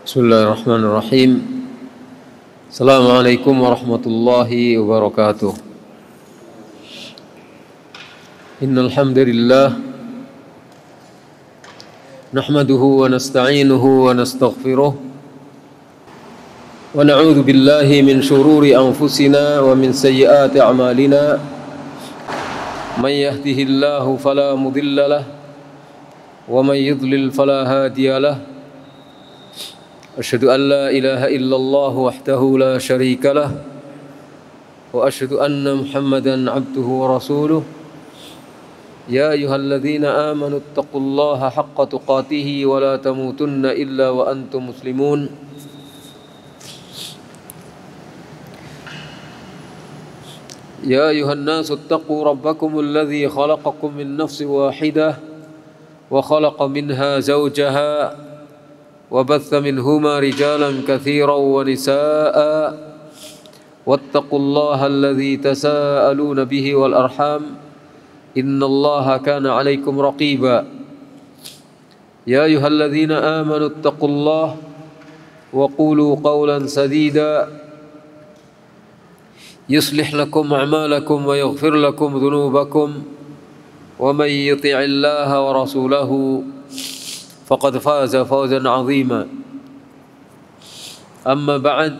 Bismillahirrahmanirrahim. Assalamualaikum warahmatullahi wabarakatuh. Innal hamdalillah nahmaduhu wa nasta'inuhu wa nastaghfiruh wa na'udzu billahi min shururi anfusina wa min sayyiati a'malina. May yahdihillahu fala mudilla lahu wa may yudlil fala hadiya lahu. Asyhadu an la ilaha illallah wahdahu la syarika lah wa asyhadu anna Muhammadan abduhu wa rasuluh. Ya ayyuhalladzina amanu taqullaha haqqa tuqatih wa la tamutunna illa wa antum muslimun. Ya ayyuhan nasu taqu rabbakumul ladzi khalaqakum min nafsin wahidah wa khalaqa minha zawjaha وبث منهما رجالا كثيرا ونساء واتقوا الله الذي تساءلون به والأرحام إن الله كان عليكم رقيبا يا أيها الذين آمنوا اتقوا الله وقولوا قولا سديدا يصلح لكم أعمالكم ويغفر لكم ذنوبكم ومن يطع الله ورسوله فقد فاز فوزا عظيما أما بعد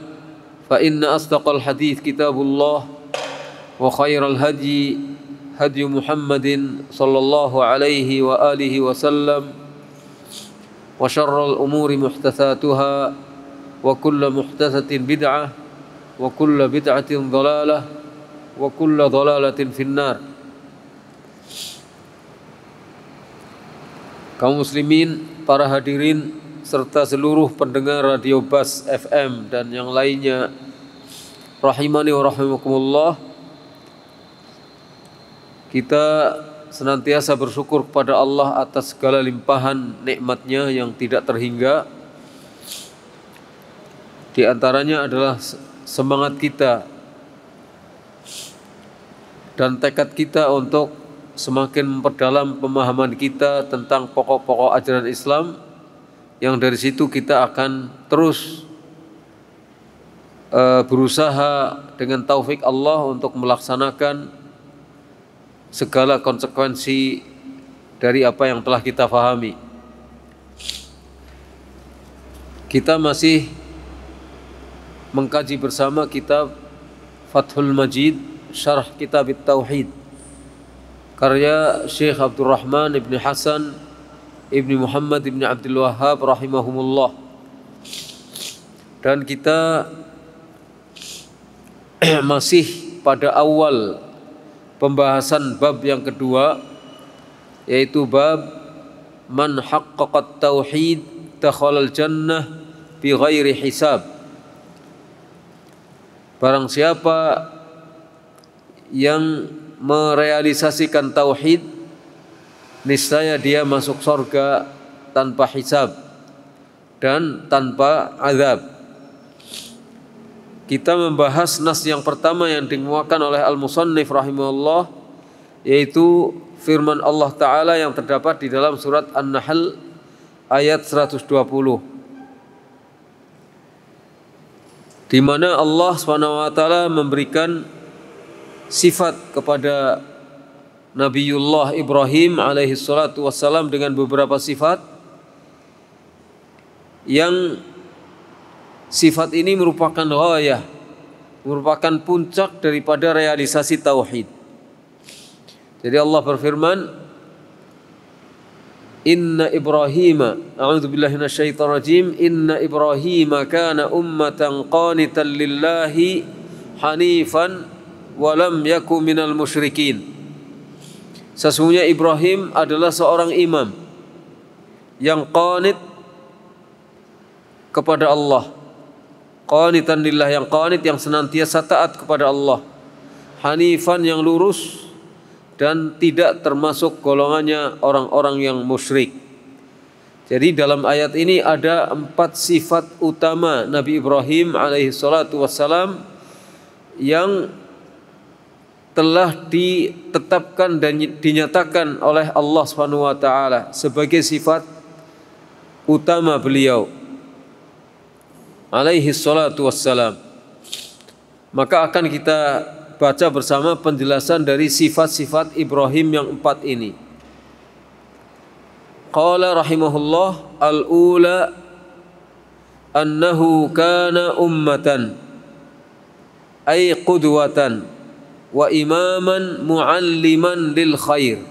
فإن أصدق الحديث كتاب الله وخير الهدي هدي محمد صلى الله عليه وآله وسلم وشر الأمور محدثاتها وكل محدثة بدعة وكل بدعة ضلالة وكل ضلالة في النار. Kaum muslimin, para hadirin, serta seluruh pendengar Radio Bas FM dan yang lainnya, rahimani wa rahimakumullah. Kita senantiasa bersyukur kepada Allah atas segala limpahan nikmat-Nya yang tidak terhingga. Di antaranya adalah semangat kita dan tekad kita untuk semakin memperdalam pemahaman kita tentang pokok-pokok ajaran Islam, yang dari situ kita akan terus berusaha dengan taufik Allah untuk melaksanakan segala konsekuensi dari apa yang telah kita fahami. Kita masih mengkaji bersama kitab Fathul Majid, Syarah Kitab Tauhid, karya Syekh Abdurrahman ibn Hasan ibn Muhammad ibn Abdul Wahhab rahimahumullah. Dan kita masih pada awal pembahasan bab yang kedua, yaitu bab man haqqaqat tauhid dakhalal jannah bi ghairi hisab. Barang siapa yang merealisasikan tauhid, niscaya dia masuk surga tanpa hisab dan tanpa azab. Kita membahas nas yang pertama yang dimuatkan oleh al-musannif rahimahullah, yaitu firman Allah Ta'ala yang terdapat di dalam surat An-Nahl ayat 120, di mana Allah SWT memberikan sifat kepada Nabiullah Ibrahim alaihi salatu wassalam dengan beberapa sifat, yang sifat ini merupakan ghayah, merupakan puncak daripada realisasi tauhid. Jadi Allah berfirman, Inna Ibrahima, a'udzubillahi minasyaitonir rajim, Inna Ibrahima kana ummatan qanitan lillahi hanifan walam yaku minal musyrikin. Sesungguhnya Ibrahim adalah seorang imam yang qanit kepada Allah, qanitan lillah, yang qanit, yang senantiasa taat kepada Allah, hanifan, yang lurus, dan tidak termasuk golongannya orang-orang yang musyrik. Jadi dalam ayat ini ada 4 sifat utama Nabi Ibrahim alaihi salatu wassalam yang telah ditetapkan dan dinyatakan oleh Allah Subhanahu wa taala sebagai sifat utama beliau. alaihi salatu wassalam. Maka akan kita baca bersama penjelasan dari sifat-sifat Ibrahim yang 4 ini. Qala rahimahullah, al-ula annahu kana ummatan ay qudwatan wa imaman mualliman lil khair.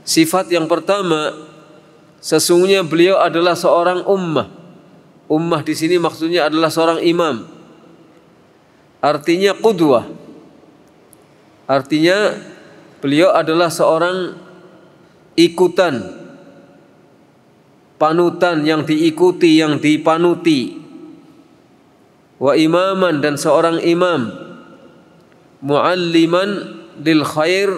Sifat yang pertama, sesungguhnya beliau adalah seorang ummah. Ummah di sini maksudnya adalah seorang imam. Artinya qudwah. Artinya beliau adalah seorang ikutan, panutan yang diikuti, yang dipanuti. Wa imaman, dan seorang imam. Mualliman lil khair,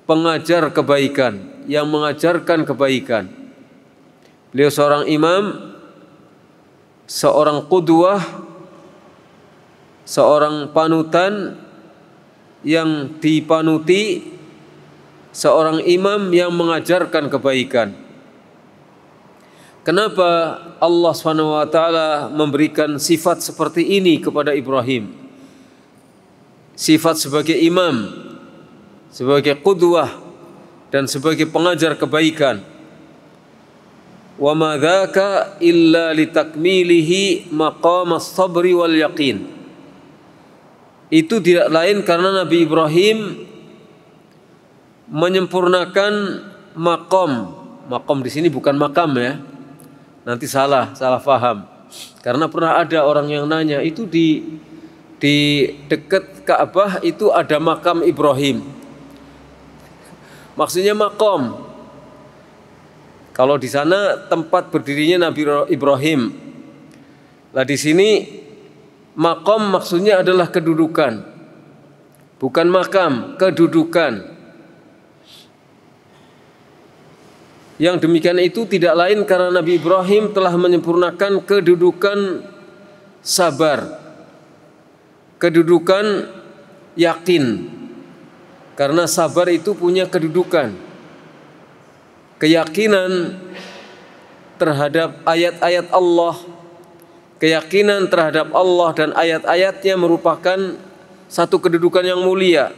pengajar kebaikan, yang mengajarkan kebaikan. Beliau seorang imam, seorang qudwah, seorang panutan yang dipanuti, seorang imam yang mengajarkan kebaikan. Kenapa Allah SWT memberikan sifat seperti ini kepada Ibrahim? Sifat sebagai imam, sebagai qudwah, dan sebagai pengajar kebaikan. Wa ma dzaka illa litakmilihi maqamas sabri wal yaqin. Itu tidak lain karena Nabi Ibrahim menyempurnakan makom. Makom di sini bukan makam ya. Nanti salah faham. Karena pernah ada orang yang nanya, itu di dekat Ka'bah itu ada makam Ibrahim. Maksudnya makom. Kalau di sana tempat berdirinya Nabi Ibrahim. Lah di sini makom maksudnya adalah kedudukan, bukan makam, kedudukan. Yang demikian itu tidak lain karena Nabi Ibrahim telah menyempurnakan kedudukan sabar, kedudukan yakin. Karena sabar itu punya kedudukan, keyakinan terhadap ayat-ayat Allah. Keyakinan terhadap Allah dan ayat-ayatnya merupakan satu kedudukan yang mulia.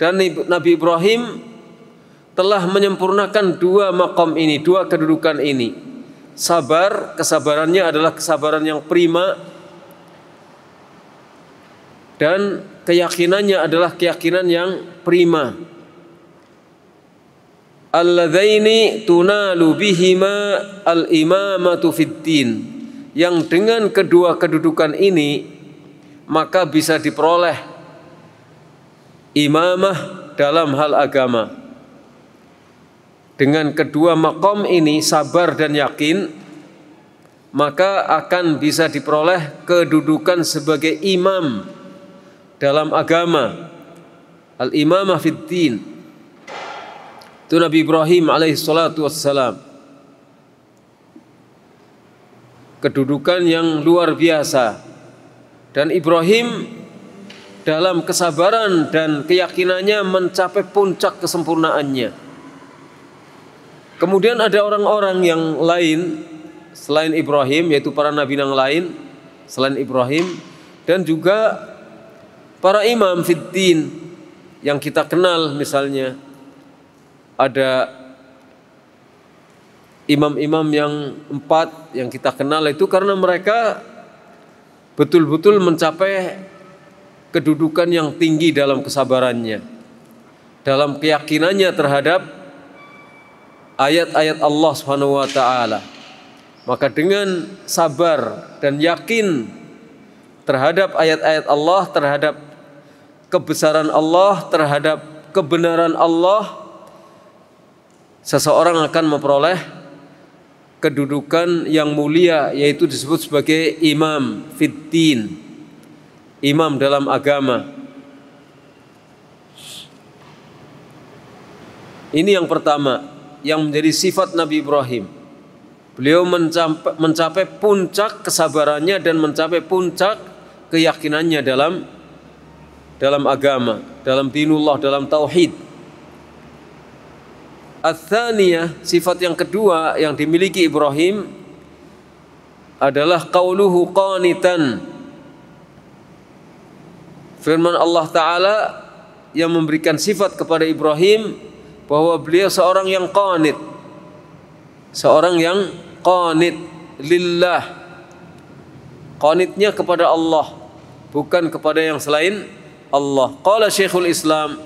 Dan Nabi Ibrahim telah menyempurnakan 2 maqam ini, 2 kedudukan ini. Sabar, kesabarannya adalah kesabaran yang prima. Dan keyakinannya adalah keyakinan yang prima. Alladzaini tunalu bihima al-imamatu fid-din. Yang dengan kedua kedudukan ini maka bisa diperoleh imamah dalam hal agama. Dengan kedua maqam ini, sabar dan yakin, maka akan bisa diperoleh kedudukan sebagai imam dalam agama. Al-imamah fid din. Itu Nabi Ibrahim alaihi salatu wassalam. Kedudukan yang luar biasa. Dan Ibrahim dalam kesabaran dan keyakinannya mencapai puncak kesempurnaannya. Kemudian ada orang-orang yang lain selain Ibrahim, yaitu para nabi yang lain selain Ibrahim, dan juga para imam fiddin yang kita kenal. Misalnya ada imam-imam yang 4 yang kita kenal itu karena mereka betul-betul mencapai kedudukan yang tinggi dalam kesabarannya, dalam keyakinannya terhadap ayat-ayat Allah Subhanahu wa taala. Maka dengan sabar dan yakin terhadap ayat-ayat Allah, terhadap kebesaran Allah, terhadap kebenaran Allah, seseorang akan memperoleh kedudukan yang mulia, yaitu disebut sebagai imam fiddin, imam dalam agama. Ini yang pertama yang menjadi sifat Nabi Ibrahim. Beliau mencapai puncak kesabarannya dan mencapai puncak keyakinannya dalam agama, dalam dinullah, dalam tauhid. Ats-tsaniyah, sifat yang kedua yang dimiliki Ibrahim, adalah qauluhu qanitan. Firman Allah Ta'ala yang memberikan sifat kepada Ibrahim bahwa beliau seorang yang qanit. Seorang yang qanit lillah. Qanitnya kepada Allah, bukan kepada yang selain Allah. Qala Syekhul Islam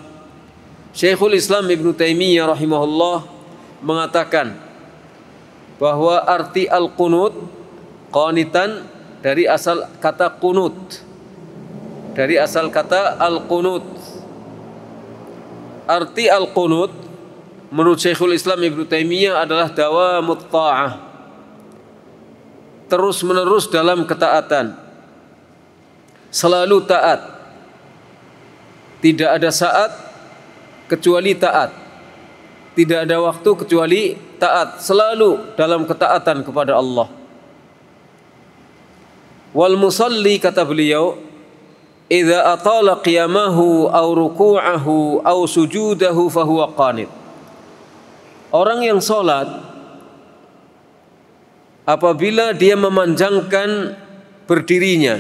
Ibnu Taimiyah rahimahullah mengatakan bahwa arti al-qunut, qanitan, dari asal kata qunut. Dari asal kata al-qunut. Arti al-qunut menurut Syekhul Islam Ibnu Taimiyah adalah dawamut ta'ah. Terus menerus dalam ketaatan. Selalu taat. Tidak ada saat kecuali taat. Tidak ada waktu kecuali taat. Selalu dalam ketaatan kepada Allah. Wal musalli, kata beliau, idza atala qiyamahu aw ruku'ahu aw sujudahu fahuwa qanit. Orang yang salat apabila dia memanjangkan berdirinya,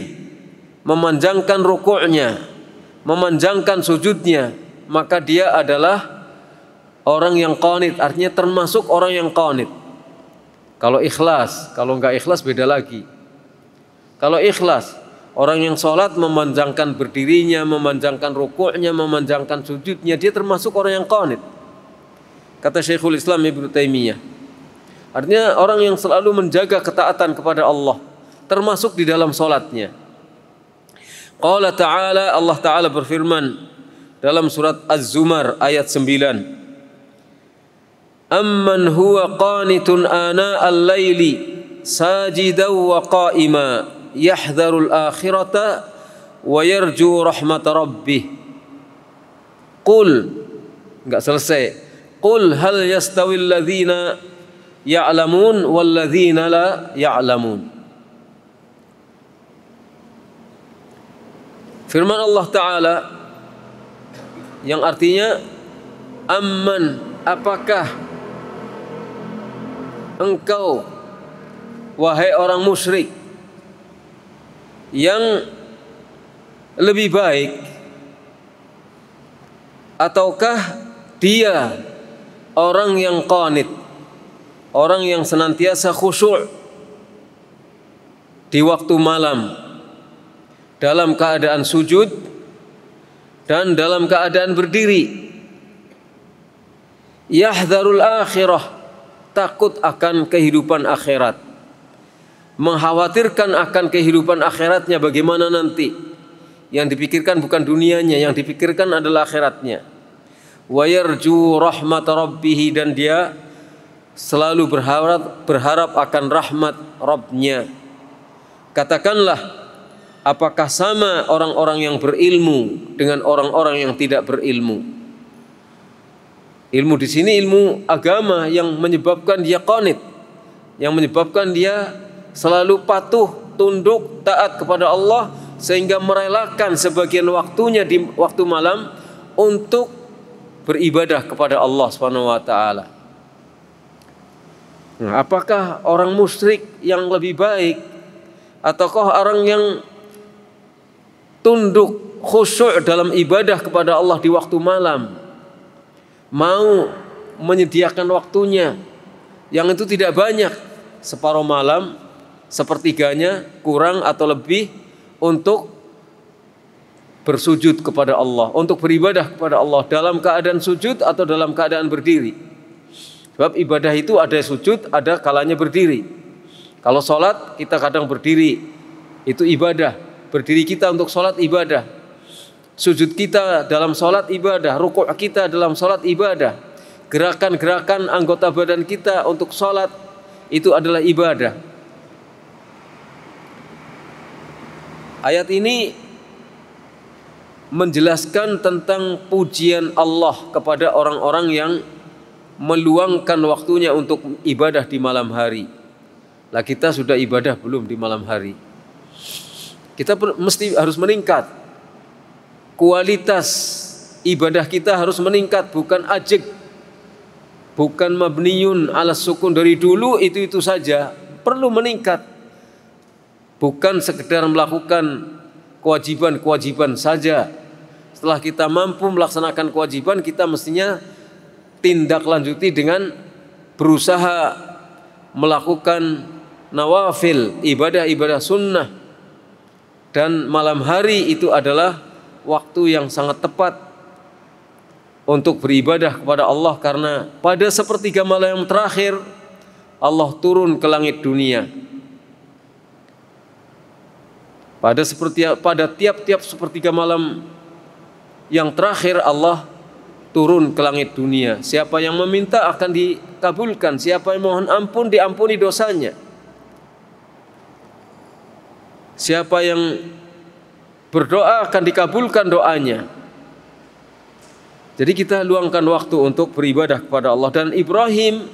memanjangkan rukuknya, memanjangkan sujudnya, maka dia adalah orang yang qanit, artinya termasuk orang yang qanit. Kalau ikhlas, kalau enggak ikhlas beda lagi. Kalau ikhlas, orang yang sholat memanjangkan berdirinya, memanjangkan rukuknya, memanjangkan sujudnya, dia termasuk orang yang qanit. Kata Syekhul Islam Ibnu Taimiyah. Artinya orang yang selalu menjaga ketaatan kepada Allah, termasuk di dalam sholatnya. Qala ta'ala, Allah Ta'ala berfirman dalam surat Az-Zumar ayat 9. Amman huwa qanitun ana al-laili sajidan wa qa'ima yahdharul akhirata wa yarju rahmat rabbih. Qul, enggak selesai. Qul hal yastawil ladzina ya'lamun wal ladzina la ya'lamun. Firman Allah Ta'ala yang artinya amman, apakah engkau wahai orang musyrik yang lebih baik, ataukah dia orang yang qanit, orang yang senantiasa khusyuk di waktu malam, dalam keadaan sujud dan dalam keadaan berdiri, yahdharul akhirah, takut akan kehidupan akhirat, mengkhawatirkan akan kehidupan akhiratnya bagaimana nanti. Yang dipikirkan bukan dunianya, yang dipikirkan adalah akhiratnya. Wa yarju rahmat rabbih, dan dia selalu berharap akan rahmat Rabbnya. Katakanlah, apakah sama orang-orang yang berilmu dengan orang-orang yang tidak berilmu? Ilmu di sini ilmu agama yang menyebabkan dia qanit, yang menyebabkan dia selalu patuh, tunduk, taat kepada Allah, sehingga merelakan sebagian waktunya di waktu malam untuk beribadah kepada Allah Subhanahu wa taala. Nah, apakah orang musyrik yang lebih baik ataukah orang yang tunduk khusyuk dalam ibadah kepada Allah di waktu malam, mau menyediakan waktunya yang itu tidak banyak, separuh malam, sepertiganya kurang atau lebih, untuk bersujud kepada Allah, untuk beribadah kepada Allah dalam keadaan sujud atau dalam keadaan berdiri. Sebab ibadah itu ada sujud, ada kalanya berdiri. Kalau sholat kita kadang berdiri, itu ibadah. Berdiri kita untuk sholat ibadah. Sujud kita dalam sholat ibadah. Rukuk kita dalam sholat ibadah. Gerakan-gerakan anggota badan kita untuk sholat itu adalah ibadah. Ayat ini menjelaskan tentang pujian Allah kepada orang-orang yang meluangkan waktunya untuk ibadah di malam hari. Lah kita sudah ibadah belum di malam hari? Kita mesti harus meningkat. Kualitas ibadah kita harus meningkat, bukan ajeg, bukan mabniyun ala sukun dari dulu itu saja. Perlu meningkat. bukan sekedar melakukan kewajiban-kewajiban saja. Setelah kita mampu melaksanakan kewajiban, kita mestinya tindak lanjuti dengan berusaha melakukan nawafil, ibadah-ibadah sunnah. Dan malam hari itu adalah waktu yang sangat tepat untuk beribadah kepada Allah, karena pada sepertiga malam yang terakhir Allah turun ke langit dunia. Pada tiap-tiap sepertiga malam yang terakhir Allah turun ke langit dunia. Siapa yang meminta akan dikabulkan, siapa yang mohon ampun diampuni dosanya. Siapa yang berdoa akan dikabulkan doanya. Jadi kita luangkan waktu untuk beribadah kepada Allah. Dan Ibrahim,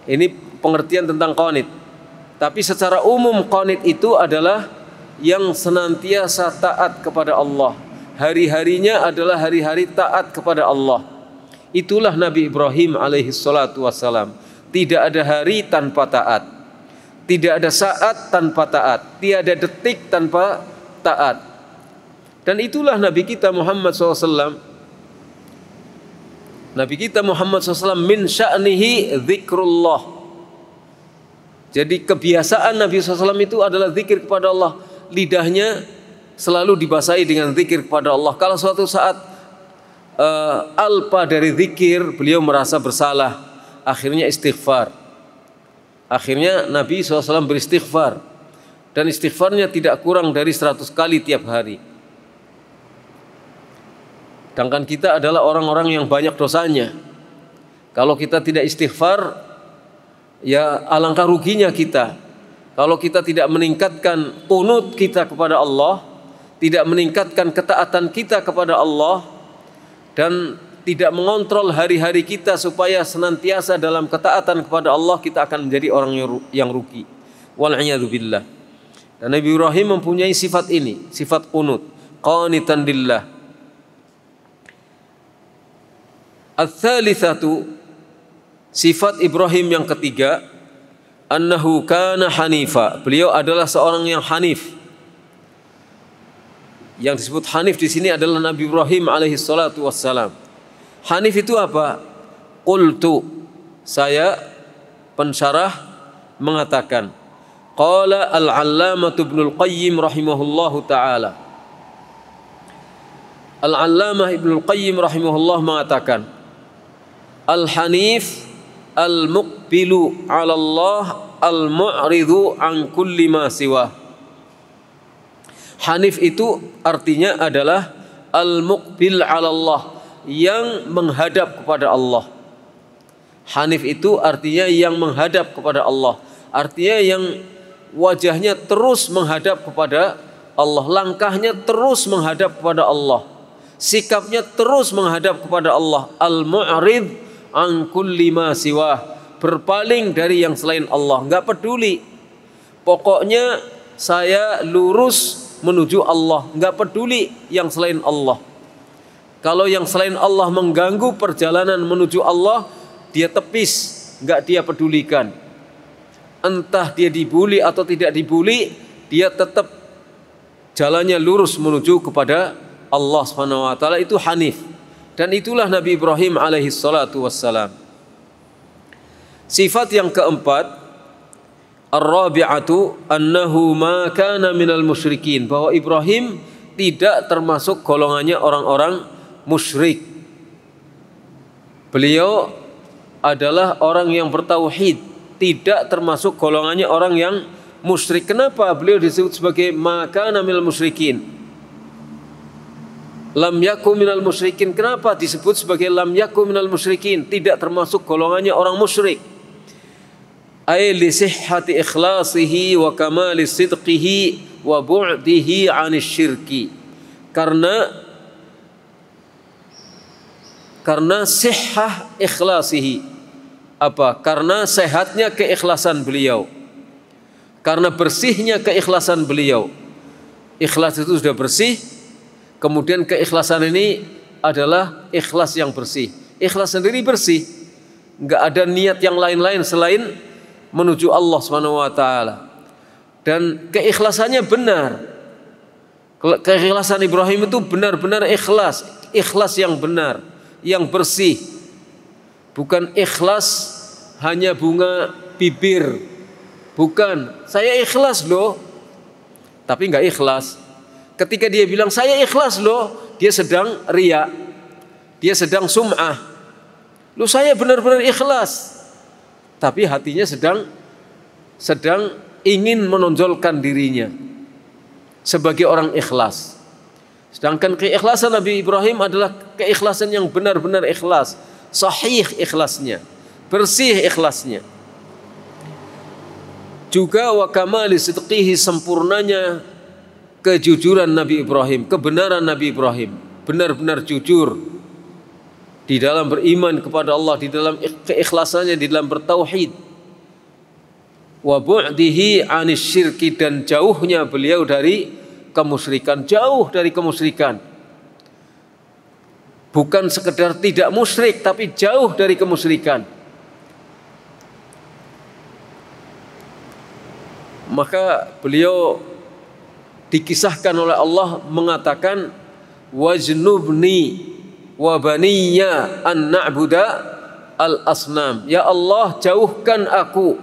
ini pengertian tentang qanit. Tapi secara umum qanit itu adalah yang senantiasa taat kepada Allah. Hari-harinya adalah hari-hari taat kepada Allah. Itulah Nabi Ibrahim alaihi salatu wassalam. Tidak ada hari tanpa taat, tidak ada saat tanpa taat, tiada detik tanpa taat. Dan itulah Nabi kita Muhammad SAW. Nabi kita Muhammad SAW min sya'nihi zikrullah. Jadi kebiasaan Nabi SAW itu adalah zikir kepada Allah. Lidahnya selalu dibasahi dengan zikir kepada Allah. Kalau suatu saat alpa dari zikir, beliau merasa bersalah, akhirnya istighfar. Akhirnya Nabi SAW beristighfar, dan istighfarnya tidak kurang dari 100 kali tiap hari. Sedangkan kita adalah orang-orang yang banyak dosanya. Kalau kita tidak istighfar, ya alangkah ruginya kita. Kalau kita tidak meningkatkan qunut kita kepada Allah, tidak meningkatkan ketaatan kita kepada Allah, dan tidak mengontrol hari-hari kita supaya senantiasa dalam ketaatan kepada Allah, kita akan menjadi orang yang rugi. Wal'iyadu billah. Dan Nabi Ibrahim mempunyai sifat ini, sifat qunut, qanitan lillah. Ats-tsalitsatu, sifat Ibrahim yang ketiga, annahu kana hanifa. Beliau adalah seorang yang hanif. Yang disebut hanif di sini adalah Nabi Ibrahim alaihi salatu wassalam. Hanif itu apa? Qultu, saya pensyarah mengatakan, qala al-allamah Ibnul Qayyim rahimahullahu taala. Al-allamah Ibnul Qayyim rahimahullah mengatakan, al-hanif al-muqbilu 'ala Allah al-mu'ridu an kulli ma siwa. Hanif itu artinya adalah al-muqbil 'ala Allah, yang menghadap kepada Allah. Hanif itu artinya yang menghadap kepada Allah, artinya yang wajahnya terus menghadap kepada Allah, langkahnya terus menghadap kepada Allah, sikapnya terus menghadap kepada Allah. Al-mu'rid an kulli ma siwah, berpaling dari yang selain Allah, enggak peduli. Pokoknya saya lurus menuju Allah, enggak peduli yang selain Allah. Kalau yang selain Allah mengganggu perjalanan menuju Allah, dia tepis, enggak dia pedulikan. Entah dia dibuli atau tidak dibuli, dia tetap jalannya lurus menuju kepada Allah Subhanahu wa taala. Itu hanif. Dan itulah Nabi Ibrahim alaihi salatu wassalam. Sifat yang keempat, ar-rabi'atu annahu ma kana minal musyrikin, bahwa Ibrahim tidak termasuk golongannya orang-orang musyrik. Beliau adalah orang yang bertauhid, tidak termasuk golongannya orang yang musyrik. Kenapa beliau disebut sebagai ma kana minal musyrikin? Lam yakum minal musyrikin. Kenapa disebut sebagai lam yakum minal musyrikin? Tidak termasuk golongannya orang musyrik. Ay li sihhati ikhlasihi wa kamali sidqihi wa bu'dihi 'anil syirki. Karena sihhah ikhlasihi. Apa? Karena sehatnya keikhlasan beliau. Karena bersihnya keikhlasan beliau. Ikhlas itu sudah bersih. Kemudian keikhlasan ini adalah ikhlas yang bersih. Ikhlas sendiri bersih, enggak ada niat yang lain-lain selain menuju Allah Subhanahu wa taala. dan keikhlasannya benar. Keikhlasan Ibrahim itu benar-benar ikhlas, ikhlas yang benar, yang bersih. Bukan ikhlas hanya bunga bibir. Bukan, saya ikhlas loh, tapi nggak ikhlas. Ketika dia bilang saya ikhlas loh, dia sedang riya, dia sedang sum'ah. Loh, saya benar-benar ikhlas, tapi hatinya sedang ingin menonjolkan dirinya sebagai orang ikhlas. Sedangkan keikhlasan Nabi Ibrahim adalah keikhlasan yang benar-benar ikhlas, sahih ikhlasnya, bersih ikhlasnya. Juga wa kamali sidqihi, sempurnanya kejujuran Nabi Ibrahim, kebenaran Nabi Ibrahim, benar-benar jujur di dalam beriman kepada Allah, di dalam keikhlasannya, di dalam bertauhid. Wa bu'dihi 'anis syirki, dan jauhnya beliau dari kemusyrikan, jauh dari kemusyrikan. Bukan sekedar tidak musyrik, tapi jauh dari kemusyrikan. Maka beliau dikisahkan oleh Allah mengatakan wajnubni wa baniya an na'buda al asnam. Ya Allah, jauhkan aku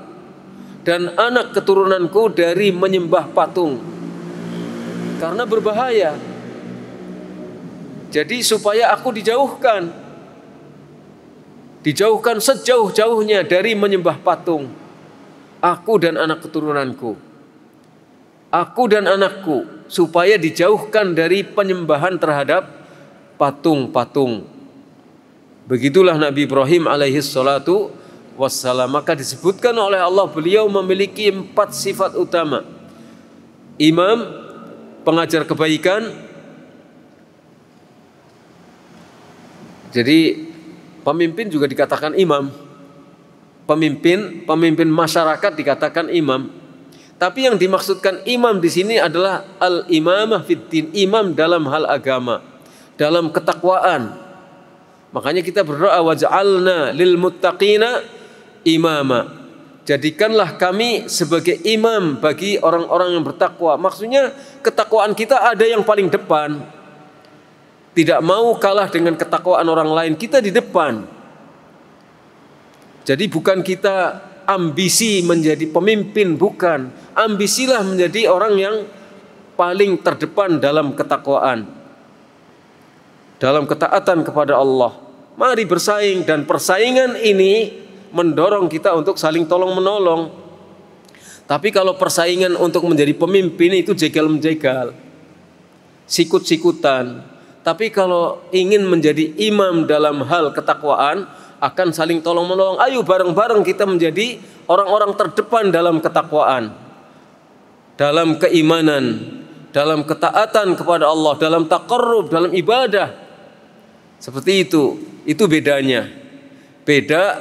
dan anak keturunanku dari menyembah patung, karena berbahaya. Jadi supaya aku dijauhkan sejauh-jauhnya dari menyembah patung, aku dan anak keturunanku, aku dan anakku, supaya dijauhkan dari penyembahan terhadap patung-patung. Begitulah Nabi Ibrahim alaihi salatu wassalam. Maka disebutkan oleh Allah, beliau memiliki 4 sifat utama. Imam, pengajar kebaikan. Jadi pemimpin juga dikatakan imam. Pemimpin masyarakat dikatakan imam. Tapi yang dimaksudkan imam di sini adalah al-imamah fiddin, imam dalam hal agama, dalam ketakwaan. Makanya kita berdoa waj'alna lil muttaqina imama. Jadikanlah kami sebagai imam bagi orang-orang yang bertakwa. Maksudnya ketakwaan kita ada yang paling depan. Tidak mau kalah dengan ketakwaan orang lain, kita di depan. Jadi bukan kita ambisi menjadi pemimpin, bukan. Ambisilah menjadi orang yang paling terdepan dalam ketakwaan, dalam ketaatan kepada Allah. Mari bersaing, dan persaingan ini mendorong kita untuk saling tolong menolong. Tapi kalau persaingan untuk menjadi pemimpin itu jegal-menjegal, sikut-sikutan. Tapi kalau ingin menjadi imam dalam hal ketakwaan, akan saling tolong menolong. Ayo bareng-bareng kita menjadi orang-orang terdepan dalam ketakwaan, dalam keimanan, dalam ketaatan kepada Allah, dalam taqarrub, dalam ibadah. Seperti itu bedanya. Beda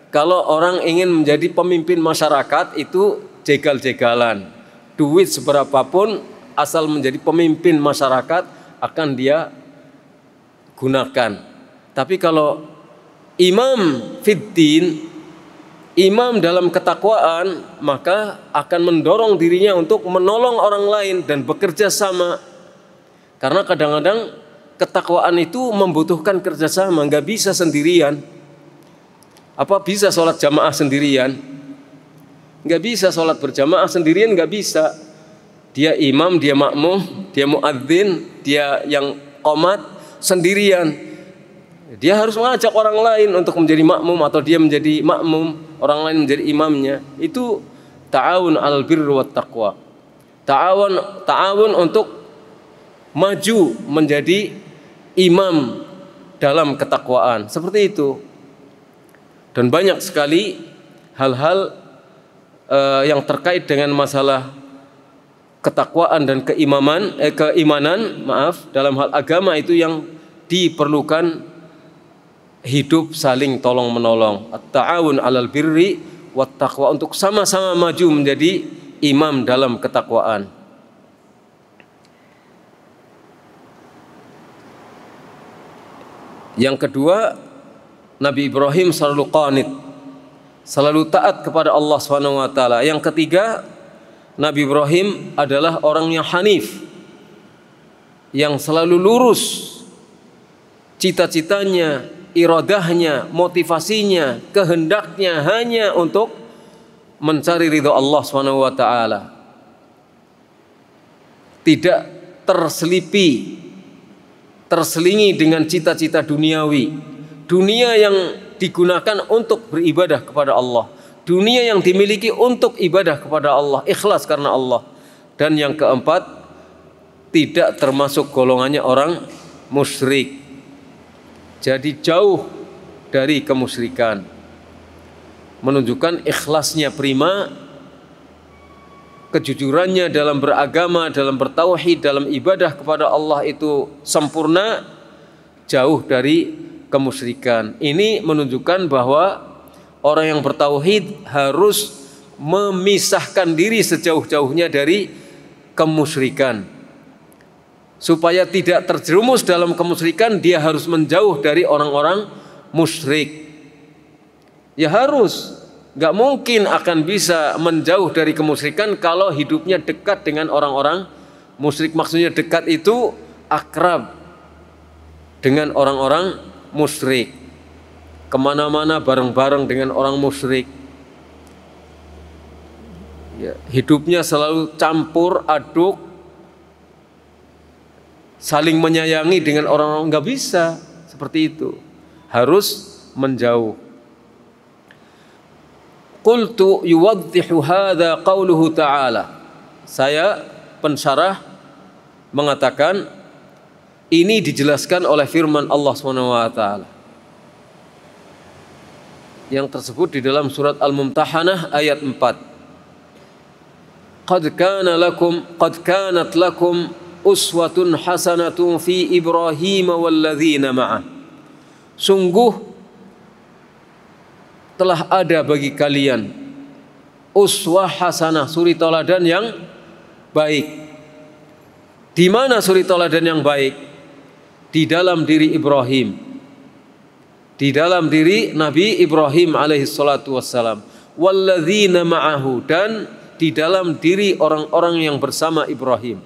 kalau orang ingin menjadi pemimpin masyarakat, itu jegal-jegalan. Duit seberapapun, asal menjadi pemimpin masyarakat akan dia gunakan. Tapi kalau imam fiddin, imam dalam ketakwaan, maka akan mendorong dirinya untuk menolong orang lain dan bekerja sama. Karena kadang-kadang ketakwaan itu membutuhkan kerjasama, nggak bisa sendirian. Apa bisa sholat jamaah sendirian? Nggak bisa sholat berjamaah sendirian, nggak bisa. Dia imam, dia makmum, dia muadzin, dia yang qomat sendirian. Dia harus mengajak orang lain untuk menjadi makmum, atau dia menjadi makmum, orang lain menjadi imamnya. Itu ta'awun alal birri wat taqwa. Ta'awun untuk maju menjadi imam dalam ketakwaan. Seperti itu. Dan banyak sekali hal-hal yang terkait dengan masalah ketakwaan dan keimanan dalam hal agama itu yang diperlukan hidup saling tolong menolong. At-ta'awun 'alal birri wat taqwa, untuk sama-sama maju menjadi imam dalam ketakwaan. Yang kedua, Nabi Ibrahim selalu qanit, selalu taat kepada Allah Subhanahu wa taala. Yang ketiga, Nabi Ibrahim adalah orang yang hanif, yang selalu lurus cita-citanya, iradahnya, motivasinya, kehendaknya hanya untuk mencari ridha Allah Subhanahu wa taala. Tidak terselingi dengan cita-cita duniawi. Dunia yang digunakan untuk beribadah kepada Allah. Dunia yang dimiliki untuk ibadah kepada Allah, ikhlas karena Allah. Dan yang keempat, tidak termasuk golongannya orang musyrik. Jadi jauh dari kemusyrikan. Menunjukkan ikhlasnya prima, kejujurannya dalam beragama, dalam bertauhid, dalam ibadah kepada Allah itu sempurna, jauh dari kemusyrikan. Ini menunjukkan bahwa orang yang bertauhid harus memisahkan diri sejauh-jauhnya dari kemusyrikan. Supaya tidak terjerumus dalam kemusyrikan, dia harus menjauh dari orang-orang musyrik. Ya harus, nggak mungkin akan bisa menjauh dari kemusyrikan kalau hidupnya dekat dengan orang-orang musyrik. Maksudnya dekat itu akrab dengan orang-orang musyrik, kemana-mana bareng-bareng dengan orang musyrik. Ya, hidupnya selalu campur aduk, saling menyayangi dengan orang-orang, nggak bisa seperti itu. Harus menjauh. Qultu yuwaddihu hadza qauluhu ta'ala. Saya pensyarah mengatakan ini dijelaskan oleh firman Allah Subhanahu wa taala yang tersebut di dalam surat Al-Mumtahanah ayat 4. Qad kanat lakum uswatun hasanatun fi Ibrahim walladzina ma'ah. Sungguh telah ada bagi kalian uswah hasanah, suri teladan yang baik. Di mana suri teladan yang baik? Di dalam diri Ibrahim, di dalam diri Nabi Ibrahim alaihi salatu wassalam, walladzina ma'ahu, dan di dalam diri orang-orang yang bersama Ibrahim.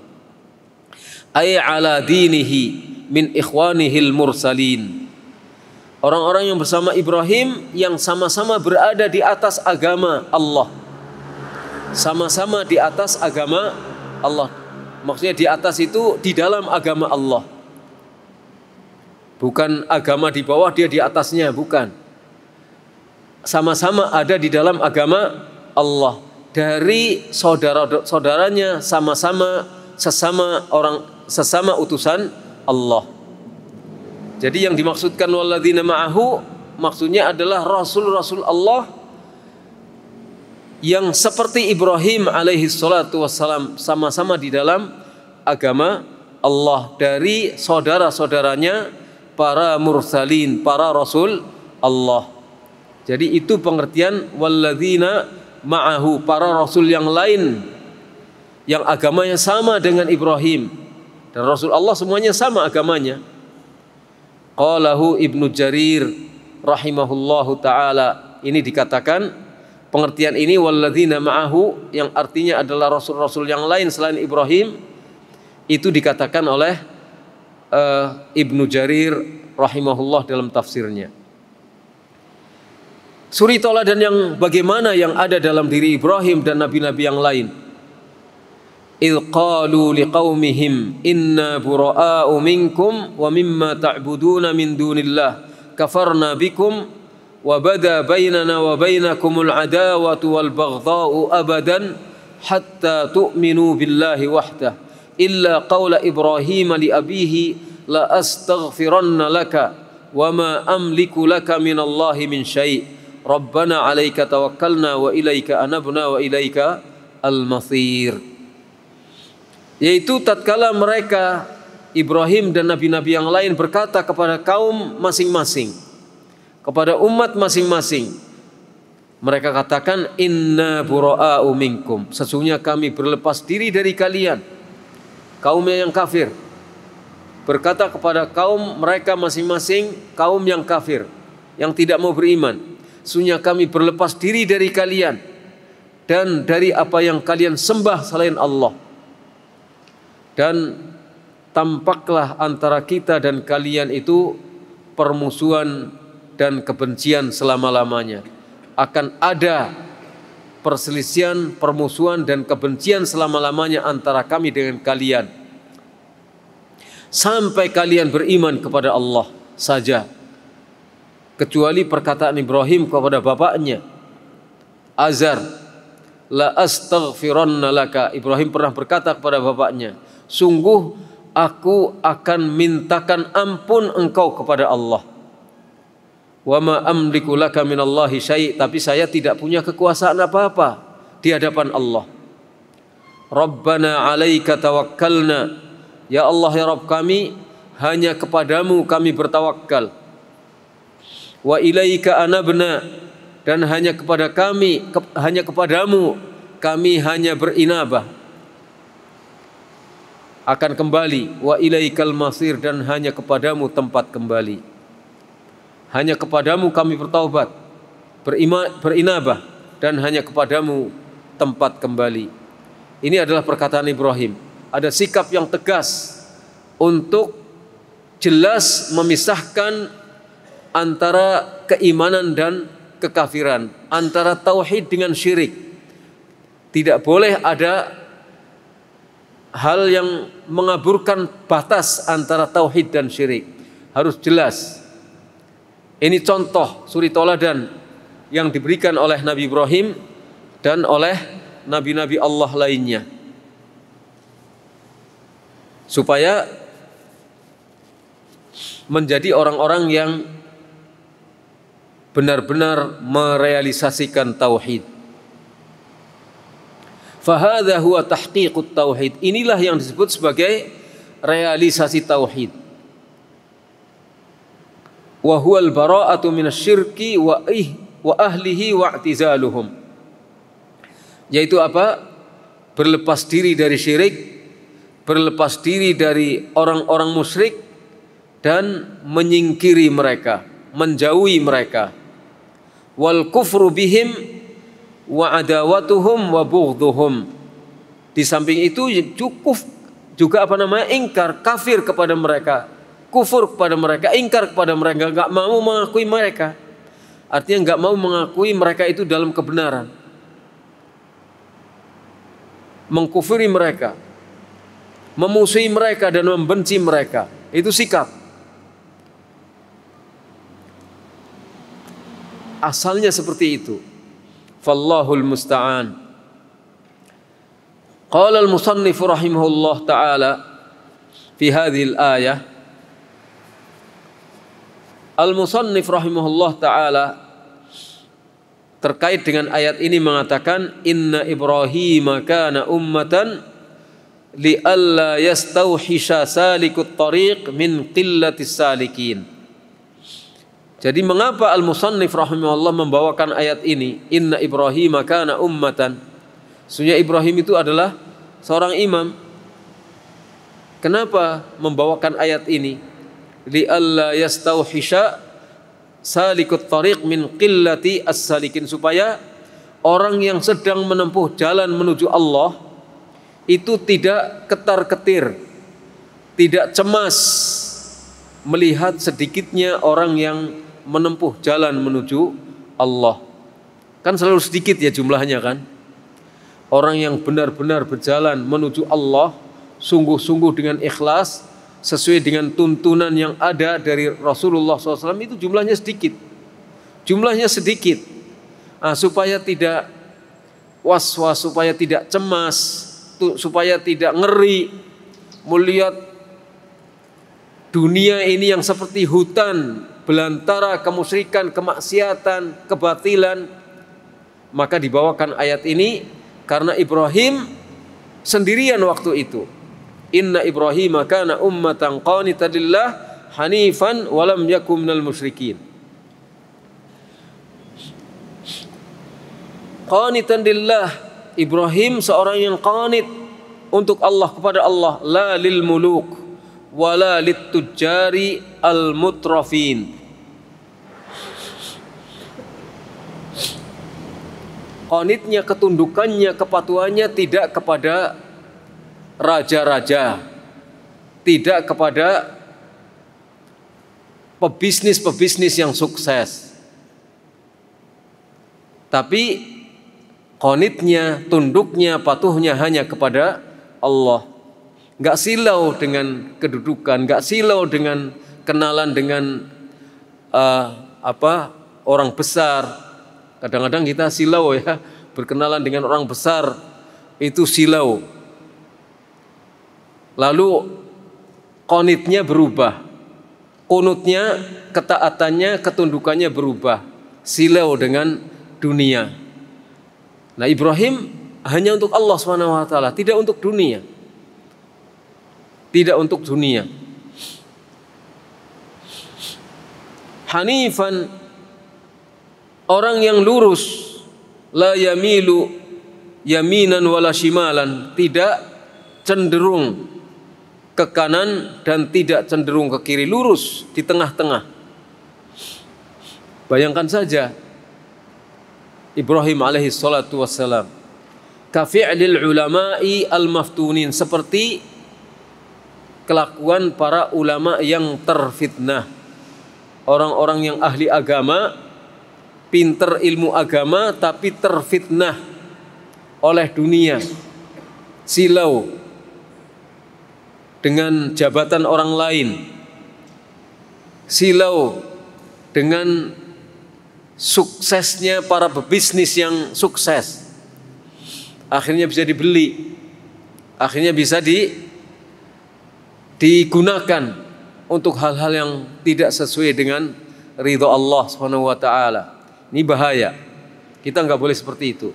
Ay ala dinihi min ikhwanihil mursalin. Orang-orang yang bersama Ibrahim yang sama-sama berada di atas agama Allah. Sama-sama di atas agama Allah. Maksudnya di atas itu di dalam agama Allah. Bukan agama di bawah dia di atasnya, bukan. Sama-sama ada di dalam agama Allah. Dari saudara-saudaranya sama-sama sesama utusan Allah. Jadi yang dimaksudkan walladzina ma'ahu maksudnya adalah rasul-rasul Allah yang seperti Ibrahim alaihi salatu wassalam sama-sama di dalam agama Allah dari saudara-saudaranya para mursalin, para rasul Allah. Jadi itu pengertian walladzina ma'ahu, para rasul yang lain yang agamanya sama dengan Ibrahim dan rasul Allah semuanya sama agamanya. Qalahu Ibnu Jarir rahimahullahu taala. Ini dikatakan pengertian ini walladzina ma'ahu yang artinya adalah rasul-rasul yang lain selain Ibrahim, itu dikatakan oleh Ibnu Jarir rahimahullah dalam tafsirnya. Suri teladan yang bagaimana yang ada dalam diri Ibrahim dan nabi-nabi yang lain. إذ قالوا لقومهم إنا براء منكم ومما تعبدون من دون الله كفرنا بكم وبدا بيننا وبينكم العداوة والبغضاء أبدا حتى تؤمنوا بالله وحده إلا قول إبراهيم لأبيه لأستغفرن لك وما أملك لك من الله من شيء ربنا عليك توكلنا وإليك أنبنا وإليك المصير. Yaitu tatkala mereka Ibrahim dan nabi-nabi yang lain berkata kepada kaum masing-masing, kepada umat masing-masing, mereka katakan inna bura'u minkum, sesungguhnya kami berlepas diri dari kalian. Kaumnya yang kafir berkata kepada kaum mereka masing-masing, kaum yang kafir yang tidak mau beriman, sesungguhnya kami berlepas diri dari kalian. dan dari apa yang kalian sembah selain Allah. Dan tampaklah antara kita dan kalian itu permusuhan dan kebencian selama-lamanya. Akan ada perselisihan, permusuhan dan kebencian selama-lamanya antara kami dengan kalian, sampai kalian beriman kepada Allah saja, kecuali perkataan Ibrahim kepada bapaknya Azar, la astaghfiranna laka. Ibrahim pernah berkata kepada bapaknya, sungguh aku akan mintakan ampun engkau kepada Allah. Wa ma amliku laka minallahi syai', tapi saya tidak punya kekuasaan apa-apa di hadapan Allah. Rabbana 'alaika tawakkalna, ya Allah ya Rabb kami, hanya kepadamu kami bertawakal. Wa ilaika anabna, dan hanya kepada kami, hanya kepadamu kami hanya berinabah, akan kembali. Wa ilaikal masir, dan hanya kepadamu tempat kembali. Hanya kepadamu kami bertaubat, berinabah, dan hanya kepadamu tempat kembali. Ini adalah perkataan Ibrahim. Ada sikap yang tegas untuk jelas memisahkan antara keimanan dan kekafiran, antara tauhid dengan syirik. Tidak boleh ada hal yang mengaburkan batas antara tauhid dan syirik. Harus jelas. Ini contoh suri toladan yang diberikan oleh Nabi Ibrahim dan oleh nabi-nabi Allah lainnya, supaya menjadi orang-orang yang benar-benar merealisasikan tauhid. Fahadha huwa tahqiqut tauhid. Inilah yang disebut sebagai realisasi tauhid. Wa huwal bara'atu minasyirki wa ahlihi wa i'tizaluhum. Yaitu apa? Berlepas diri dari syirik, berlepas diri dari orang-orang musyrik, dan menyingkiri mereka, menjauhi mereka. Wal kufru bihim wa adawatuhum wa bughdhuhum. Di samping itu cukup juga ingkar, kafir kepada mereka, kufur kepada mereka, ingkar kepada mereka, enggak mau mengakui mereka. Artinya enggak mau mengakui mereka itu dalam kebenaran. Mengkufuri mereka, memusuhi mereka dan membenci mereka. Itu sikap. Asalnya seperti itu. Fallahul musta'an. Qala al-musannif rahimahullah ta'ala fi hadhihi al-ayah. Al-musannif rahimahullah ta'ala terkait dengan ayat ini mengatakan, inna Ibrahim kana ummatan li alla yastauhisha salikut tariq min qillatis salikin. Jadi mengapa al-musannif rahimahullah membawakan ayat ini, inna Ibrahim kana ummatan? Sesungguhnya Ibrahim itu adalah seorang imam. Kenapa membawakan ayat ini? Li alla yastauhisha salikut tariq min qillati as-salikin, supaya orang yang sedang menempuh jalan menuju Allah itu tidak ketar-ketir, tidak cemas melihat sedikitnya orang yang menempuh jalan menuju Allah. Kan selalu sedikit ya jumlahnya kan. Orang yang benar-benar berjalan menuju Allah sungguh-sungguh dengan ikhlas sesuai dengan tuntunan yang ada dari Rasulullah SAW, itu jumlahnya sedikit. Jumlahnya sedikit. Supaya tidak was-was, supaya tidak cemas, supaya tidak ngeri melihat dunia ini yang seperti hutan belantara kemusyrikan, kemaksiatan, kebatilan. Maka dibawakan ayat ini karena Ibrahim sendirian waktu itu. Inna Ibrahim kana ummatan qanitan lillah hanifan wa lam yakun minal musyrikin. Qanitan lillah, Ibrahim seorang yang qanit untuk Allah, kepada Allah, la lil muluk wala lit tujari al mutrafin. Qanitnya, ketundukannya, kepatuhannya tidak kepada raja-raja, tidak kepada pebisnis-pebisnis yang sukses. Tapi qanitnya, tunduknya, patuhnya hanya kepada Allah. Enggak silau dengan kedudukan, enggak silau dengan kenalan dengan orang besar. Kadang-kadang kita silau ya, berkenalan dengan orang besar itu silau. Lalu qanitnya berubah, kunutnya, ketaatannya, ketundukannya berubah, silau dengan dunia. Nah, Ibrahim hanya untuk Allah SWT, tidak untuk dunia. Tidak untuk dunia. Hanifan, orang yang lurus, la yamilu yaminan wala shimalan, tidak cenderung ke kanan dan tidak cenderung ke kiri, lurus di tengah-tengah. Bayangkan saja Ibrahim alaihi salatu wassalam, kafi'lil ulama'i al-maftunin, seperti kelakuan para ulama yang terfitnah, orang-orang yang ahli agama, pinter ilmu agama, tapi terfitnah oleh dunia, silau dengan jabatan orang lain, silau dengan suksesnya para pebisnis yang sukses, akhirnya bisa dibeli, akhirnya bisa digunakan untuk hal-hal yang tidak sesuai dengan ridho Allah Subhanahu wa taala. Ini bahaya. Kita enggak boleh seperti itu.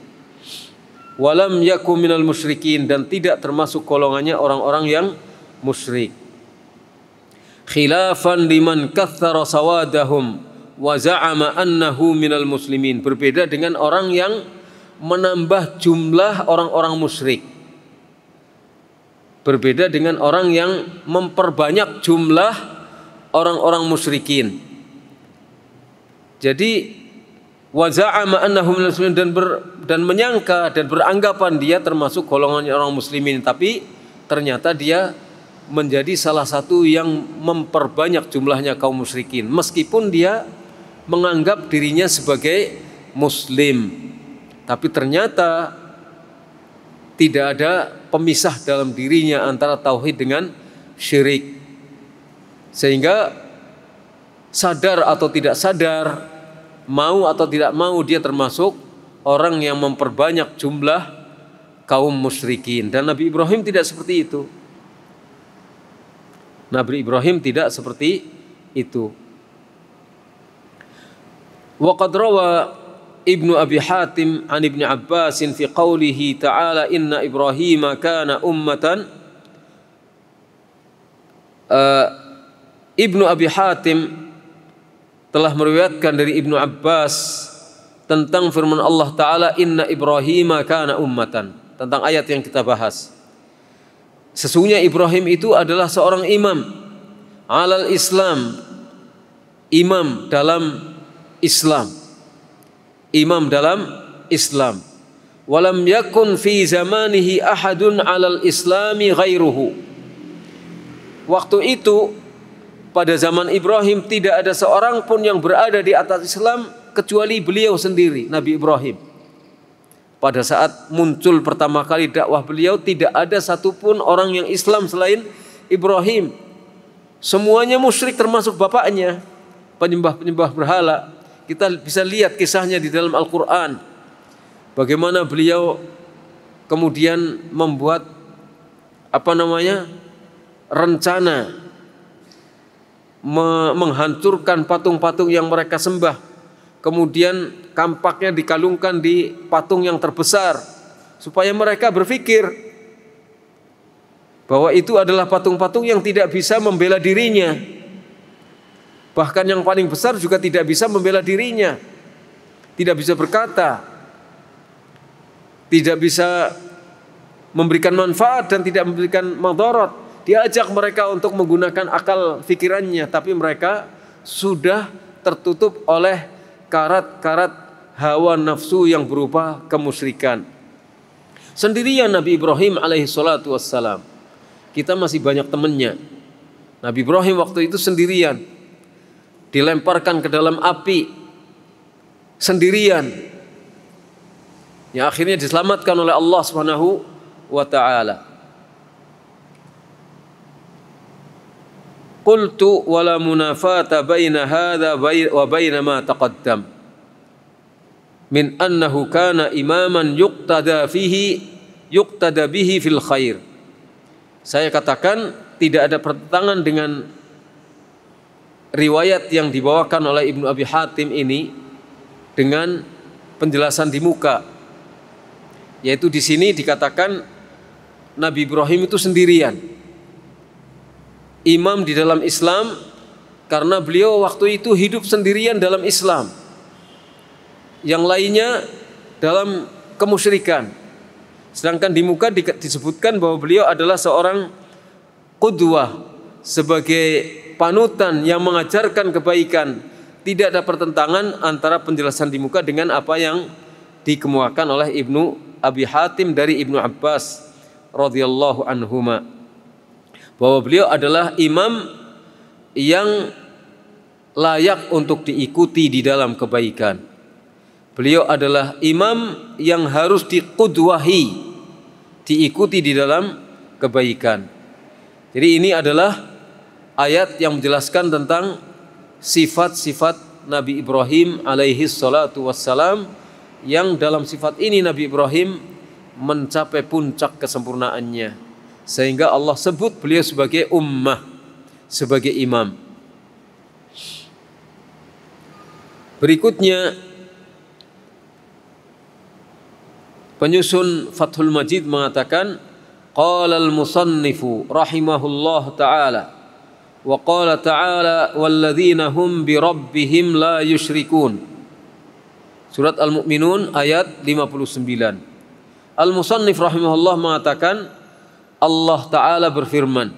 Walam yakum minal musyrikin, dan tidak termasuk golongannya orang-orang yang musyrik. Khilafan liman katsara sawadahum wa za'ama annahu minal muslimin. Berbeda dengan orang yang menambah jumlah orang-orang musyrik. Berbeda dengan orang yang memperbanyak jumlah orang-orang musyrikin. Jadi wa za'ama annahu minal muslimin, dan menyangka dan beranggapan dia termasuk golongan orang muslimin, tapi ternyata dia menjadi salah satu yang memperbanyak jumlahnya kaum musyrikin, meskipun dia menganggap dirinya sebagai muslim, tapi ternyata tidak ada pemisah dalam dirinya antara tauhid dengan syirik, sehingga sadar atau tidak sadar, mau atau tidak mau, dia termasuk orang yang memperbanyak jumlah kaum musyrikin. Dan Nabi Ibrahim tidak seperti itu. Nabi Ibrahim tidak seperti itu. Wa qad rawa Ibnu Abi Hatim an Ibnu Abbas fi qawlihi ta'ala inna Ibrahim kana ummatan. Ibnu Abi Hatim telah meriwayatkan dari Ibnu Abbas tentang firman Allah Ta'ala inna Ibrahim kana ummatan, tentang ayat yang kita bahas. Sesungguhnya Ibrahim itu adalah seorang imam alal Islam, imam dalam Islam, imam dalam Islam. Walam yakun fi zamanihi ahadun alal islami ghairuhu. Waktu itu pada zaman Ibrahim tidak ada seorang pun yang berada di atas Islam kecuali beliau sendiri, Nabi Ibrahim. Pada saat muncul pertama kali dakwah beliau, tidak ada satupun orang yang Islam selain Ibrahim. Semuanya musyrik termasuk bapaknya, penyembah-penyembah berhala. Kita bisa lihat kisahnya di dalam Al-Quran. Bagaimana beliau kemudian membuat rencana menghancurkan patung-patung yang mereka sembah. Kemudian kampaknya dikalungkan di patung yang terbesar, supaya mereka berpikir bahwa itu adalah patung-patung yang tidak bisa membela dirinya. Bahkan yang paling besar juga tidak bisa membela dirinya, tidak bisa berkata, tidak bisa memberikan manfaat dan tidak memberikan madarat. Diajak mereka untuk menggunakan akal pikirannya, tapi mereka sudah tertutup oleh karat-karat hawa nafsu yang berupa kemusyrikan. Sendirian Nabi Ibrahim alaihi salatu wassalam. Kita masih banyak temannya. Nabi Ibrahim waktu itu sendirian, dilemparkan ke dalam api sendirian, yang akhirnya diselamatkan oleh Allah Subhanahu wa taala. Qultu wala munafata baina hadza wa baina ma taqaddam min annahu kana imaman yuqtada bihi fil khair. Saya katakan tidak ada pertentangan dengan riwayat yang dibawakan oleh Ibnu Abi Hatim ini dengan penjelasan di muka, yaitu di sini dikatakan Nabi Ibrahim itu sendirian, imam di dalam Islam, karena beliau waktu itu hidup sendirian dalam Islam, yang lainnya dalam kemusyrikan. Sedangkan di muka disebutkan bahwa beliau adalah seorang qudwah, sebagai panutan yang mengajarkan kebaikan. Tidak ada pertentangan antara penjelasan di muka dengan apa yang dikemukakan oleh Ibnu Abi Hatim dari Ibnu Abbas radhiyallahu anhuma, bahwa beliau adalah imam yang layak untuk diikuti di dalam kebaikan. Beliau adalah imam yang harus diqudwahi, diikuti di dalam kebaikan. Jadi ini adalah ayat yang menjelaskan tentang sifat-sifat Nabi Ibrahim alaihi salatu wassalam, yang dalam sifat ini Nabi Ibrahim mencapai puncak kesempurnaannya, sehingga Allah sebut beliau sebagai ummah, sebagai imam. Berikutnya penyusun Fathul Majid mengatakan, qala al-musannifu rahimahullah ta'ala wa qala ta'ala walladzina hum bi rabbihim la yusyrikun. Surat Al-Mu'minun ayat 59. Al-musannif rahimahullah mengatakan, Allah Ta'ala berfirman,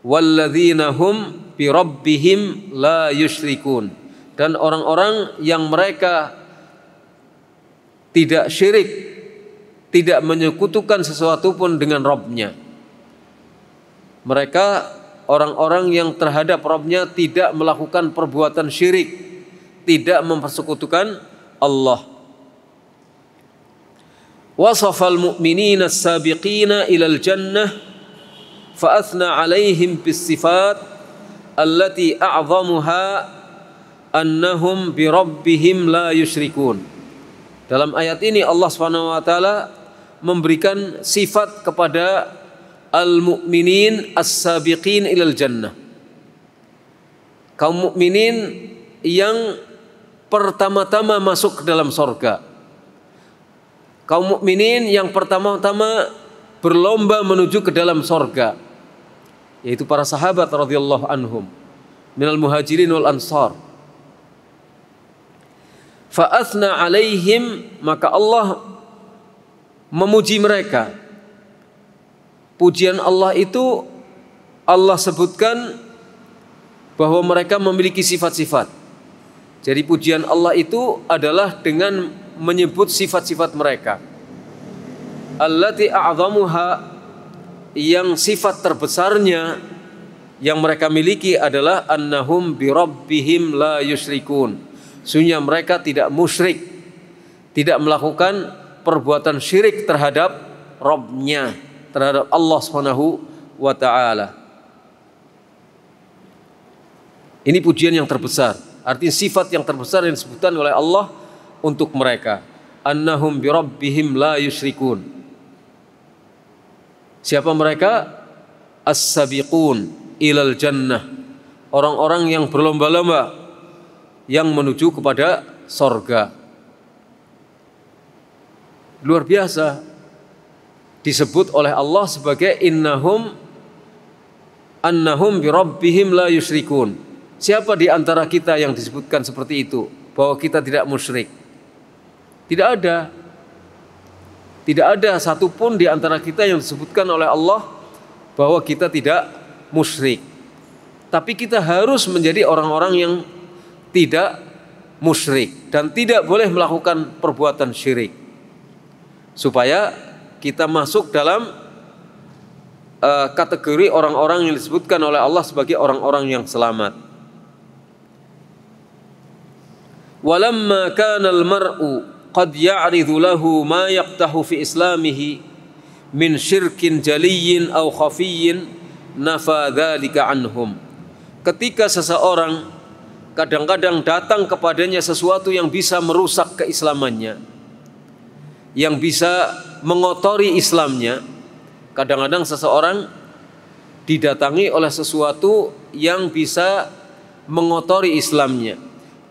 walladzina hum bi rabbihim la yusyrikun, dan orang-orang yang mereka tidak syirik, tidak menyekutukan sesuatu pun dengan Rabb-nya. Mereka orang-orang yang terhadap Rabb-nya tidak melakukan perbuatan syirik, tidak mempersekutukan Allah. Wasafal mu'minina as-sabiqina ilal jannah fa'athna alaihim bis sifat allati a'zamuha annahum bi rabbihim la yusyrikun. Dalam ayat ini Allah Subhanahu wa taala memberikan sifat kepada al-mu'minin as-sabiqin ilal jannah, kaum mukminin yang pertama-tama masuk ke dalam sorga, kaum mukminin yang pertama-tama berlomba menuju ke dalam sorga, yaitu para sahabat radhiyallahu anhum minal muhajirin wal ansar. Fa'athna alaihim, maka Allah memuji mereka. Pujian Allah itu Allah sebutkan bahwa mereka memiliki sifat-sifat. Jadi pujian Allah itu adalah dengan menyebut sifat-sifat mereka. Allati a'zamuha, yang sifat terbesarnya yang mereka miliki adalah annahum bi rabbihim la yusyrikun. Sesungguhnya mereka tidak musyrik, tidak melakukan perbuatan syirik terhadap Rabb-nya, terhadap Allah Subhanahu wa taala. Ini pujian yang terbesar, artinya sifat yang terbesar yang disebutkan oleh Allah untuk mereka. Annahum bi rabbihim la yusyrikun. Siapa mereka? As-sabiqun ilal jannah, orang-orang yang berlomba-lomba yang menuju kepada sorga. Luar biasa, disebut oleh Allah sebagai annahum bi rabbihim la yusyrikun. Siapa di antara kita yang disebutkan seperti itu, bahwa kita tidak musyrik? Tidak ada. Tidak ada satupun di antara kita yang disebutkan oleh Allah bahwa kita tidak musyrik. Tapi kita harus menjadi orang-orang yang tidak musyrik dan tidak boleh melakukan perbuatan syirik, supaya kita masuk dalam kategori orang-orang yang disebutkan oleh Allah sebagai orang-orang yang selamat. Walamma kana al-mar'u qad ya'ridhu lahu ma yaqtahu fi islamihi min syirkin jaliyyin aw khafiyyin nafa dzalika anhum. Ketika seseorang kadang-kadang datang kepadanya sesuatu yang bisa merusak keislamannya, yang bisa mengotori Islamnya. Kadang-kadang seseorang didatangi oleh sesuatu yang bisa mengotori Islamnya,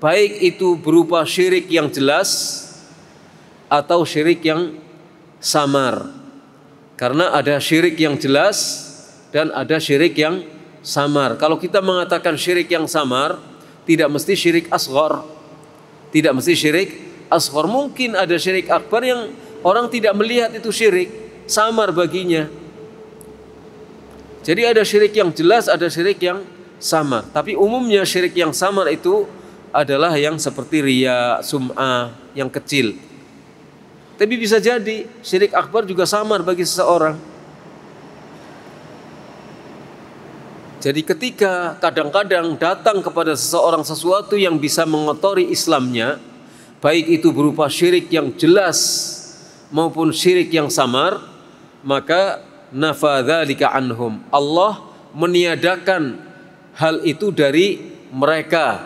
baik itu berupa syirik yang jelas atau syirik yang samar. Karena ada syirik yang jelas dan ada syirik yang samar. Kalau kita mengatakan syirik yang samar, tidak mesti syirik asghar. Tidak mesti syirik asghar. Mungkin ada syirik akbar yang orang tidak melihat itu syirik, samar baginya. Jadi ada syirik yang jelas, ada syirik yang samar. Tapi umumnya syirik yang samar itu adalah yang seperti riya, sum'ah, yang kecil. Tapi bisa jadi syirik akbar juga samar bagi seseorang. Jadi ketika kadang-kadang datang kepada seseorang sesuatu yang bisa mengotori Islamnya, baik itu berupa syirik yang jelas maupun syirik yang samar, maka nafa dzalika anhum. Allah meniadakan hal itu dari mereka,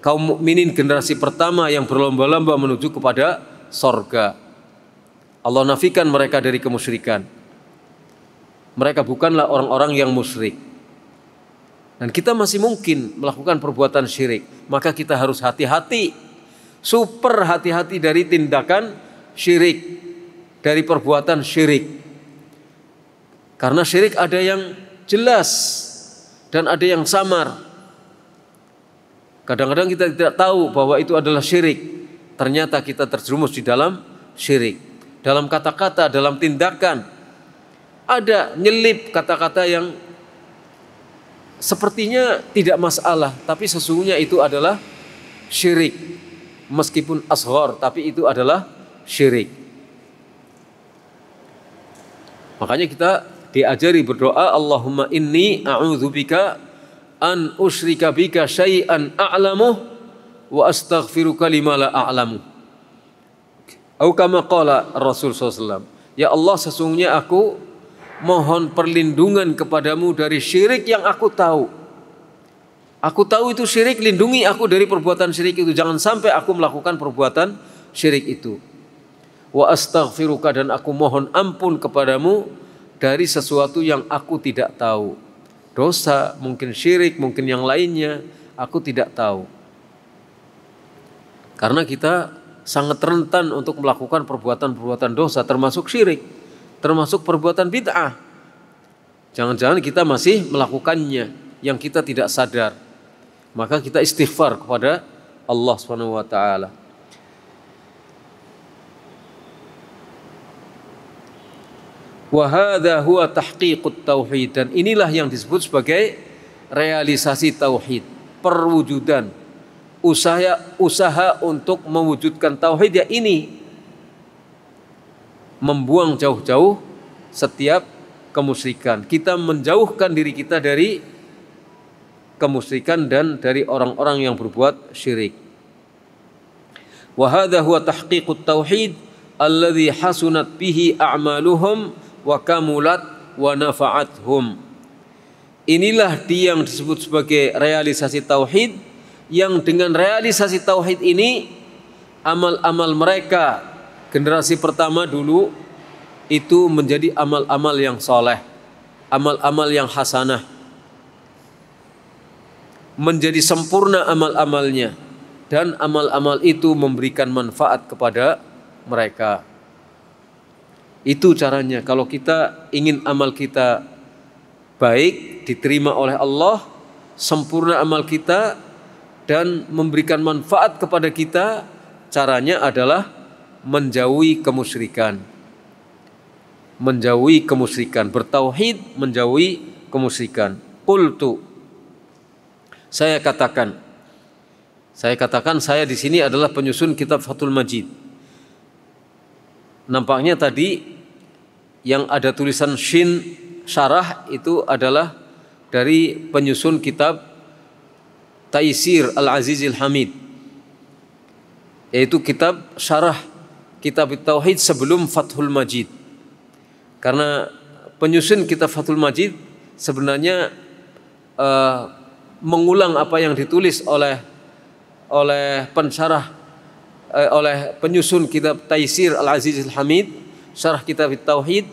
kaum mukminin generasi pertama yang berlomba-lomba menuju kepada sorga. Allah nafikan mereka dari kemusyrikan. Mereka bukanlah orang-orang yang musyrik. Dan kita masih mungkin melakukan perbuatan syirik. Maka kita harus hati-hati, super hati-hati dari tindakan syirik, dari perbuatan syirik. Karena syirik ada yang jelas dan ada yang samar. Kadang-kadang kita tidak tahu bahwa itu adalah syirik. Ternyata kita terjerumus di dalam syirik. Dalam kata-kata, dalam tindakan. Ada nyelip kata-kata yang sepertinya tidak masalah, tapi sesungguhnya itu adalah syirik. Meskipun asghar, tapi itu adalah syirik. Makanya kita diajari berdoa, Allahumma inni a'udzubika an usyrika bika syai'an a'lamuh wa astaghfiruka lima la a'lamu. Atau kama qala Rasul SAW, ya Allah, sesungguhnya aku mohon perlindungan kepadamu dari syirik yang aku tahu. Aku tahu itu syirik, lindungi aku dari perbuatan syirik itu. Jangan sampai aku melakukan perbuatan syirik itu. Wa astaghfiruka, dan aku mohon ampun kepadamu dari sesuatu yang aku tidak tahu. Dosa, mungkin syirik, mungkin yang lainnya, aku tidak tahu. Karena kita sangat rentan untuk melakukan perbuatan-perbuatan dosa, termasuk syirik, termasuk perbuatan bid'ah. Jangan-jangan kita masih melakukannya yang kita tidak sadar. Maka kita istighfar kepada Allah Subhanahu wa taala. Wa hadza huwa tahqiqut tauhid, dan inilah yang disebut sebagai realisasi tauhid, perwujudan, usaha untuk mewujudkan tauhid, ya ini membuang jauh-jauh setiap kemusyrikan. Kita menjauhkan diri kita dari kemusyrikan dan dari orang-orang yang berbuat syirik. Wa hadza huwa tahqiqut tauhid alladzi hasunat bihi a'maluhum wa kamulat wa nafa'athum. Inilah dia yang disebut sebagai realisasi tauhid, yang dengan realisasi tauhid ini amal-amal mereka generasi pertama dulu itu menjadi amal-amal yang soleh, amal-amal yang hasanah, menjadi sempurna amal-amalnya, dan amal-amal itu memberikan manfaat kepada mereka. Itu caranya. Kalau kita ingin amal kita baik, diterima oleh Allah, sempurna amal kita dan memberikan manfaat kepada kita, caranya adalah menjauhi kemusyrikan. Menjauhi kemusyrikan, bertauhid, menjauhi kemusyrikan. Qultu, saya katakan, Saya katakan saya di sini adalah penyusun kitab Fathul Majid. Nampaknya tadi yang ada tulisan shin syarah itu adalah dari penyusun kitab Taisir Al-Azizil Hamid, yaitu kitab syarah kitab Tauhid sebelum Fathul Majid. Karena penyusun kitab Fathul Majid sebenarnya mengulang apa yang ditulis oleh pensyarah oleh penyusun kitab Taisir Al-Azizil Hamid, syarah kitab Tauhid,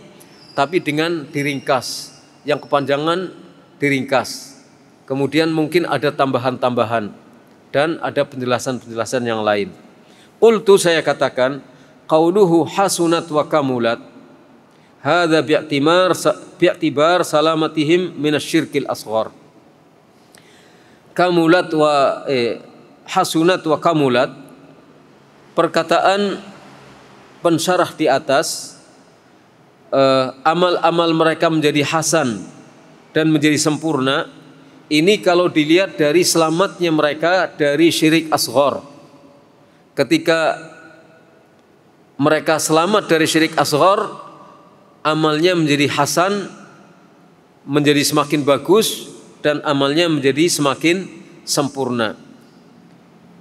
tapi dengan diringkas, yang kepanjangan diringkas. Kemudian mungkin ada tambahan-tambahan dan ada penjelasan-penjelasan yang lain. Qultu, saya katakan, qauluhu hasunat wa kamulat hadza bi'tibar salamatihim minasyirkil asghar. Kamulat wa hasunat wa kamulat, perkataan pensyarah di atas, amal-amal mereka menjadi hasan dan menjadi sempurna. Ini kalau dilihat dari selamatnya mereka dari syirik asghar. Ketika mereka selamat dari syirik asghar, amalnya menjadi hasan, menjadi semakin bagus, dan amalnya menjadi semakin sempurna.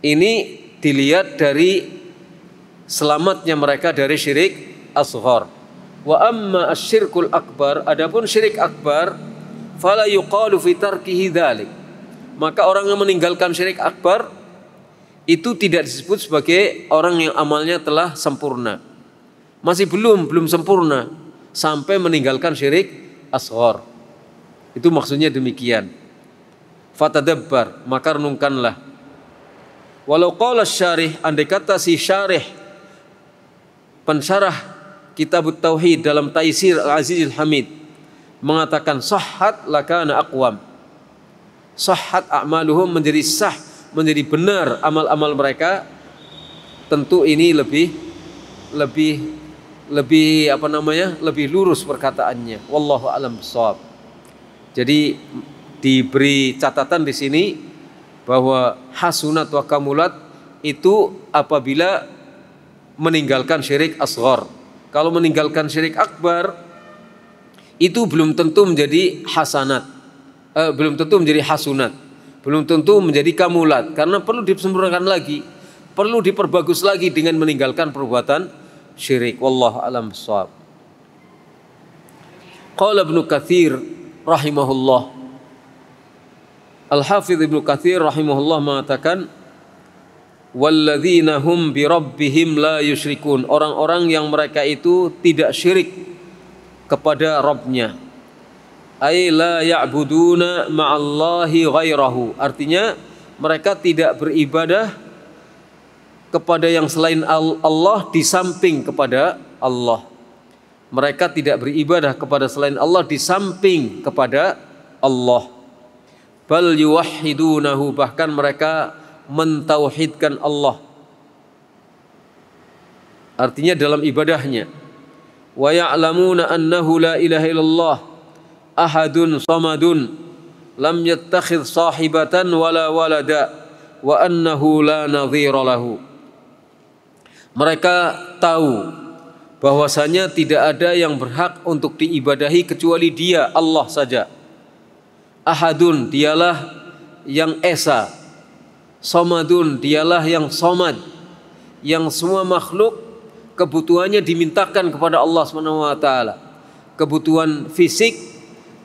Ini dilihat dari selamatnya mereka dari syirik asghar. Wa amma asyirkul akbar, adapun syirik akbar, fala yuqalu fi tarkihi dzalik, maka orang yang meninggalkan syirik akbar itu tidak disebut sebagai orang yang amalnya telah sempurna. Masih belum sempurna sampai meninggalkan syirik asghar. Itu maksudnya demikian. Fatadabbar, maka renungkanlah. Walau qala syarih, andai kata si syarih pensyarah kitab Tauhid dalam Taisir Al-Azizil Hamid mengatakan sahhat lakana aqwam, sahhat a'maluhum, menjadi sah, menjadi benar amal-amal mereka, tentu ini lebih lebih lurus perkataannya. Wallahu a'lam bishawab. Jadi diberi catatan di sini bahwa hasunat wa kamulat itu apabila meninggalkan syirik asghar. Kalau meninggalkan syirik akbar itu belum tentu menjadi hasanat, belum tentu menjadi hasunat, belum tentu menjadi kamulat, karena perlu disempurnakan lagi, perlu diperbagus lagi dengan meninggalkan perbuatan syirik. Wallahu a'lam bishawab. Qala Ibnu Katsir rahimahullah, Al-Hafidz Ibnu Katsir rahimahullah mengatakan, walladzina hum bi rabbihim la yusyrikun, orang-orang yang mereka itu tidak syirik kepada Rabbnya. Ay la ya'buduna ma'allahi ghairahu, artinya mereka tidak beribadah kepada yang selain Allah di samping kepada Allah. Mereka tidak beribadah kepada selain Allah di samping kepada Allah. Bal yuwahhidunahu, bahkan mereka mentauhidkan Allah, artinya dalam ibadahnya. Wa ya'lamuna annahu la ilaha illallah ahadun samadun lam yattakhidh sahibatan wala walada wa annahu la nadhira lahu. Mereka tahu bahwasanya tidak ada yang berhak untuk diibadahi kecuali Dia, Allah saja. Ahadun, dialah yang esa. Samadun, dialah yang somad, yang semua makhluk kebutuhannya dimintakan kepada Allah SWT. Kebutuhan fisik,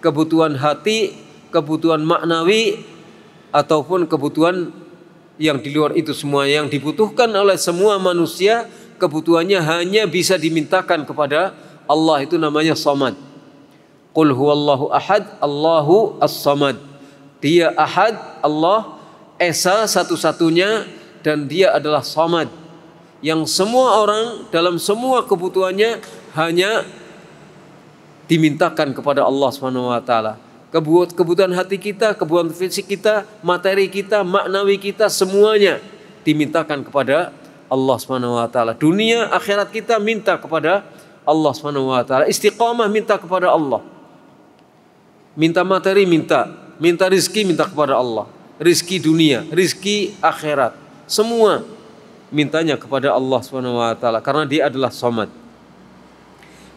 kebutuhan hati, kebutuhan maknawi, ataupun kebutuhan yang di luar itu semua yang dibutuhkan oleh semua manusia, kebutuhannya hanya bisa dimintakan kepada Allah. Itu namanya samad. Qul huwallahu ahad, Allahu as-samad. Dia ahad, Allah esa satu-satunya, dan dia adalah samad, yang semua orang dalam semua kebutuhannya hanya dimintakan kepada Allah Subhanahu wa taala. Kebutuhan hati kita, kebutuhan fisik kita, materi kita, maknawi kita, semuanya dimintakan kepada Allah Subhanahu wa taala. Dunia akhirat kita minta kepada Allah Subhanahu wa taala. Istiqamah minta kepada Allah. Minta materi minta rezeki minta kepada Allah. Rizki dunia, rizki akhirat, Semua mintanya kepada Allah Subhanahu wa taala karena Dia adalah Samad.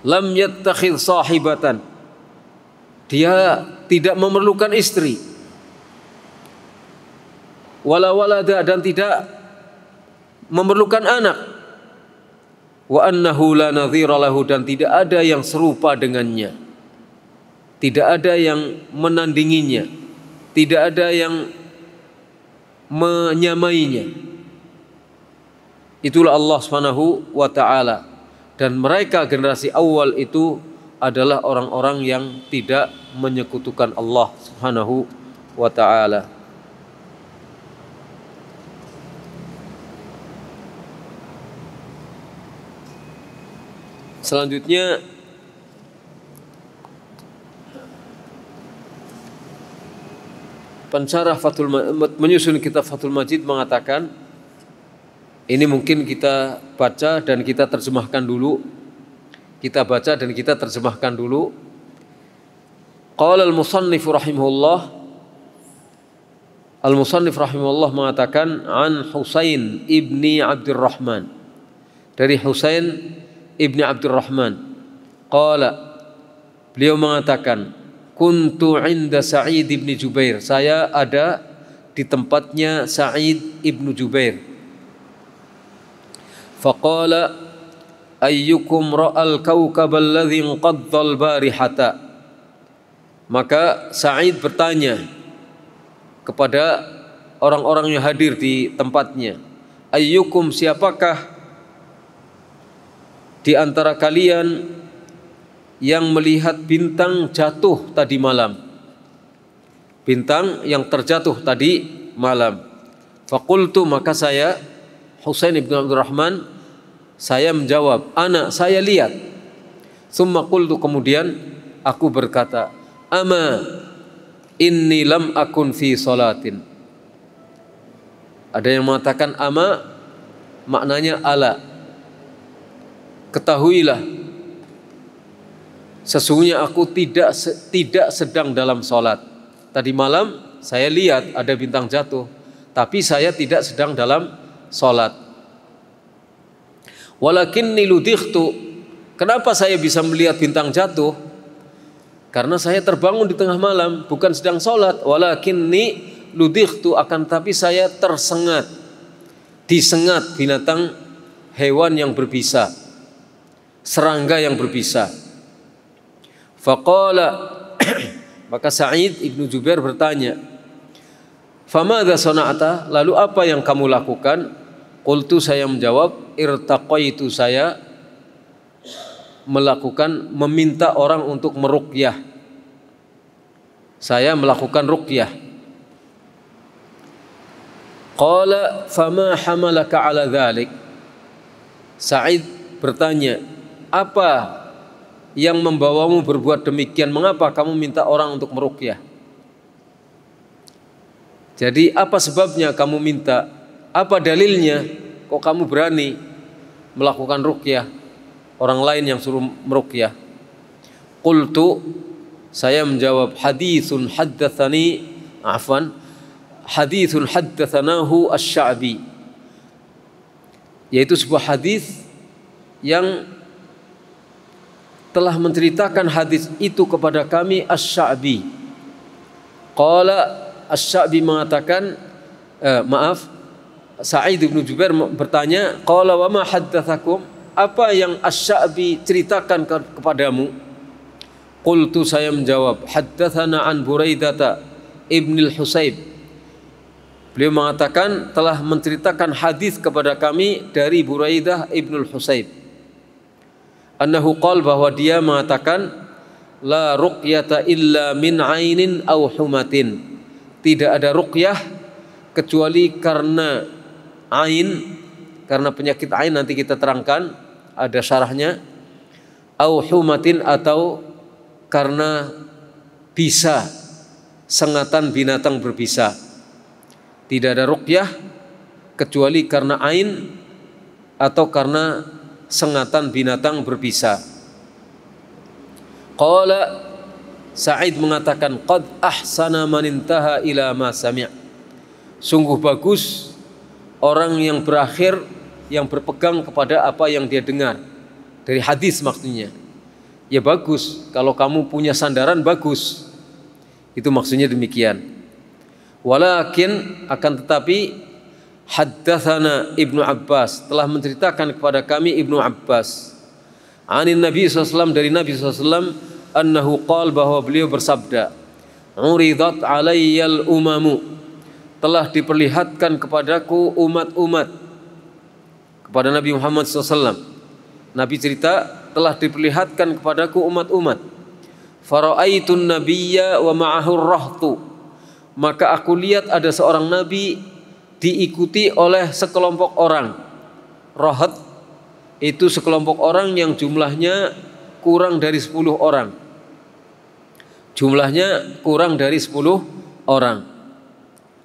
Lam yattakhidh sahibatan. Dia tidak memerlukan istri. Wala walada, dan tidak memerlukan anak. Wa annahu la nadhira lahu, dan tidak ada yang serupa dengannya. Tidak ada yang menandinginya. Tidak ada yang menyamainya. Itulah Allah Subhanahu wa taala. Dan mereka generasi awal itu adalah orang-orang yang tidak menyekutukan Allah Subhanahu wa taala. Selanjutnya pensyarah menyusun kitab Fathul Majid mengatakan, ini mungkin kita baca dan kita terjemahkan dulu. Kita baca dan kita terjemahkan dulu. Qala al-musannif rahimahullah. Al-musannif rahimahullah mengatakan an Husain ibni Abdurrahman. Dari Husain ibni Abdurrahman. Qala, beliau mengatakan, kuntu inda Sa'id ibni Jubair. Saya ada di tempatnya Sa'id ibnu Jubair. Faqala ayyukum ra'al kawkab alladhi inqadda al-barihata. Maka Sa'id bertanya kepada orang-orang yang hadir di tempatnya, ayyukum, siapakah di antara kalian yang melihat bintang jatuh tadi malam? Bintang yang terjatuh tadi malam. Faqultu, maka saya Husain ibn Abdurrahman, saya menjawab, ana, saya lihat. Summa qultu, kemudian aku berkata, ama inni lam akun fi salatin. Ada yang mengatakan ama maknanya ala. Ketahuilah, sesungguhnya aku tidak sedang dalam salat. Tadi malam saya lihat ada bintang jatuh, tapi saya tidak sedang dalam salat. Walakinni ludightu. Kenapa saya bisa melihat bintang jatuh? Karena saya terbangun di tengah malam, bukan sedang salat. Walakinni ludightu, akan tapi saya tersengat, disengat binatang hewan yang berbisa, serangga yang berbisa. Faqala, maka Sa'id ibnu Jubair bertanya, famadza sana'ata, lalu apa yang kamu lakukan? Qultu, saya menjawab, irtaqaitu, saya melakukan, meminta orang untuk meruqyah. Saya melakukan ruqyah. Qala fama hamalaka ala dhalik. Sa'id bertanya, apa yang membawamu berbuat demikian? Mengapa kamu minta orang untuk meruqyah? Jadi apa sebabnya kamu minta? Apa dalilnya kok kamu berani melakukan ruqyah, orang lain yang suruh meruqyah? Qultu, saya menjawab, hadithun haddatsanahu asy-Sya'bi, yaitu sebuah hadis yang telah menceritakan hadis itu kepada kami asy-Sya'bi. Qala, asy-Sya'bi mengatakan, Sa'id bin Jubair bertanya, qala wa ma haddatsakum, apa yang asy-Sya'bi ceritakan kepadamu? Qultu, saya menjawab, haddatsana an Buraidah ibn al-Husayb. Beliau mengatakan telah menceritakan hadis kepada kami dari Buraidah ibn al-Husayb. Annahu qala, bahwa dia mengatakan, la ruqyata illa min ainin aw humatin. Tidak ada ruqyah kecuali karena ain, karena penyakit ain, nanti kita terangkan, ada syarahnya. Au humatin, atau karena bisa, sengatan binatang berbisa. Tidak ada ruqyah kecuali karena ain atau karena sengatan binatang berbisa. Qala, Sa'id mengatakan, qad ahsana man intaha ila ma sami'. Sungguh bagus orang yang berakhir yang berpegang kepada apa yang dia dengar dari hadis maksudnya. Ya bagus, kalau kamu punya sandaran bagus. Itu maksudnya demikian. Walakin akan tetapi haddatsana Ibnu Abbas telah menceritakan kepada kami Ibnu Abbas anin Nabi SAW dari Nabi SAW annahu qala bahwa beliau bersabda uridat alayyal umamu telah diperlihatkan kepadaku umat-umat kepada Nabi Muhammad SAW. Nabi cerita telah diperlihatkan kepadaku umat-umat. Fara'aitun nabiyya wa ma'ahu rahtu. Maka aku lihat ada seorang nabi diikuti oleh sekelompok orang. Rahat itu sekelompok orang yang jumlahnya kurang dari 10 orang. Jumlahnya kurang dari 10 orang.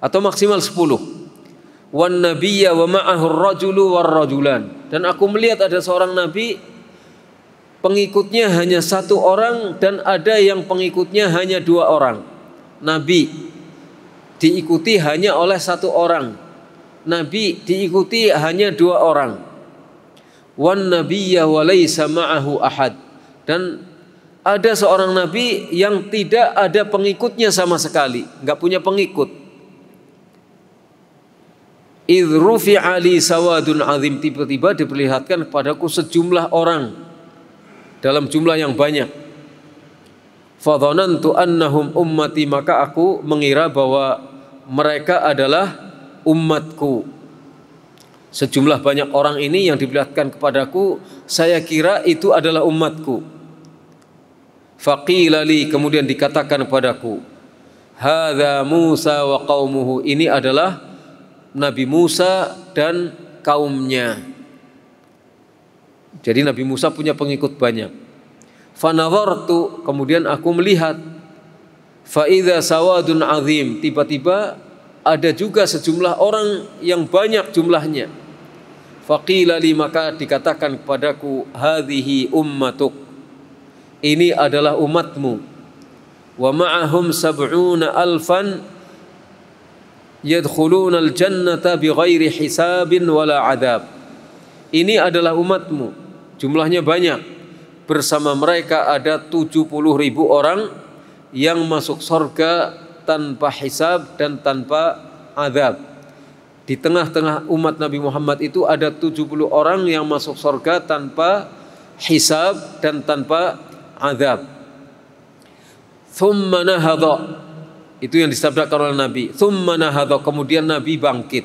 Atau maksimal 10. Wan nabiyya wa ma'ahu ar-rajulu war-rajulan. Dan aku melihat ada seorang nabi pengikutnya hanya 1 orang dan ada yang pengikutnya hanya 2 orang. Nabi diikuti hanya oleh 1 orang. Nabi diikuti hanya 2 orang. Wan nabiyya wa laysa ma'ahu ahad. Dan ada seorang nabi yang tidak ada pengikutnya sama sekali, enggak punya pengikut. Idh rufi'a li sawadun azim, tiba-tiba diperlihatkan kepadaku sejumlah orang dalam jumlah yang banyak. Fadhanantu annahum ummati, maka aku mengira bahwa mereka adalah umatku. Sejumlah banyak orang ini yang diperlihatkan kepadaku, saya kira itu adalah umatku. Faqila li, kemudian dikatakan kepadaku, hadza Musa wa qaumuhu, ini adalah Nabi Musa dan kaumnya. Jadi Nabi Musa punya pengikut banyak. Fanadhartu, kemudian aku melihat, fa idza sawadun azim, tiba-tiba ada juga sejumlah orang yang banyak jumlahnya. Faqila li, maka dikatakan kepadaku, hadhihi ummatuk, ini adalah umatmu. Wa ma'ahum sab'una alfan yadkhuluna al-jannata bighairi hisabin wala adab. Ini adalah umatmu, jumlahnya banyak. Bersama mereka ada 70.000 orang yang masuk surga tanpa hisab dan tanpa adab. Di tengah-tengah umat Nabi Muhammad itu ada 70 orang yang masuk surga tanpa hisab dan tanpa adab. Thumma nahadha, itu yang disabdakan oleh Nabi. Thumma nahadha, kemudian Nabi bangkit.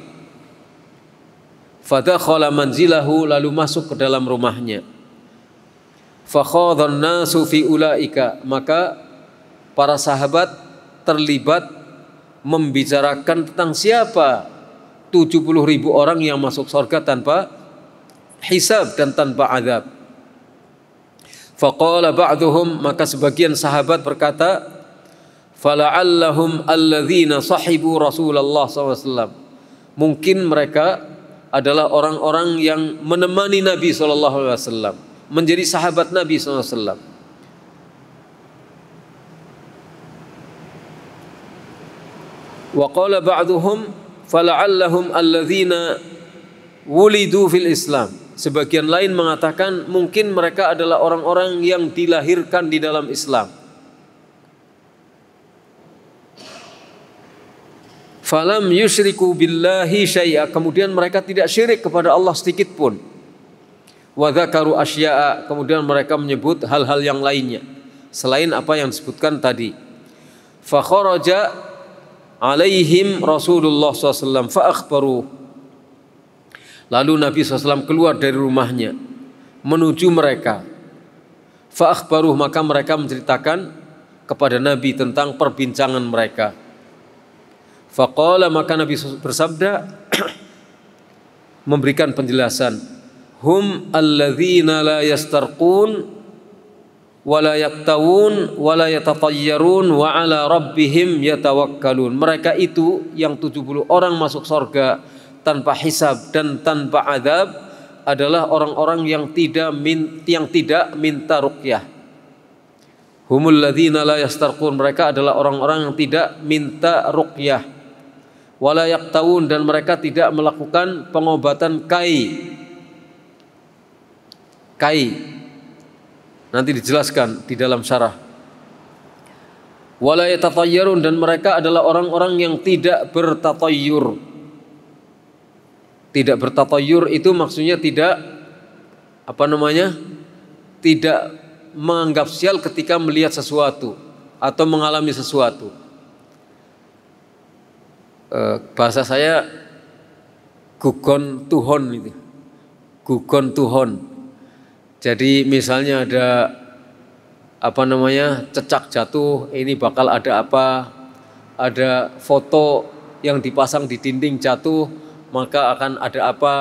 Fadakhala manzilahu, lalu masuk ke dalam rumahnya. Fakhadhan nasu fi ulaika, maka para sahabat terlibat membicarakan tentang siapa 70.000 orang yang masuk surga tanpa hisab dan tanpa azab. Faqala ba'duhum, maka sebagian sahabat berkata, fala'allahum alladzina sahibu Rasulullah SAW. Mungkin mereka adalah orang-orang yang menemani Nabi SAW, menjadi sahabat Nabi SAW. Wa qala ba'duhum fala'allahum alladzina wulidu fil Islam. Sebagian lain mengatakan mungkin mereka adalah orang-orang yang dilahirkan di dalam Islam. Falam yusyriku billahi syai'a, kemudian mereka tidak syirik kepada Allah sedikit pun. Wa dzakaru asya'a, kemudian mereka menyebut hal-hal yang lainnya selain apa yang disebutkan tadi. Fa kharaja alaihim Rasulullah SAW fa akhbaru, lalu Nabi SAW keluar dari rumahnya menuju mereka. Fa akhbaru, maka mereka menceritakan kepada Nabi tentang perbincangan mereka. Faqala, maka Nabi bersabda memberikan penjelasan, hum alladzina la yastarqun wa la yaktawun wa la yatatayyarun wa ala rabbihim yatawakkalun. Mereka itu yang 70 orang masuk surga tanpa hisab dan tanpa adab adalah orang-orang yang tidak minta ruqyah. Humul ladzina la yastarqun, mereka adalah orang-orang yang tidak minta ruqyah. wala yaqtawun, dan mereka tidak melakukan pengobatan kai. Nanti dijelaskan di dalam syarah. Wala yatatayyarun, dan mereka adalah orang-orang yang tidak bertatayyur. Tidak bertatayyur itu maksudnya tidak tidak menganggap sial ketika melihat sesuatu atau mengalami sesuatu. Bahasa saya gugon tuhon itu. Gugon tuhon. Jadi misalnya ada cecak jatuh, ini bakal ada apa? Ada foto yang dipasang di dinding jatuh, maka akan ada apa?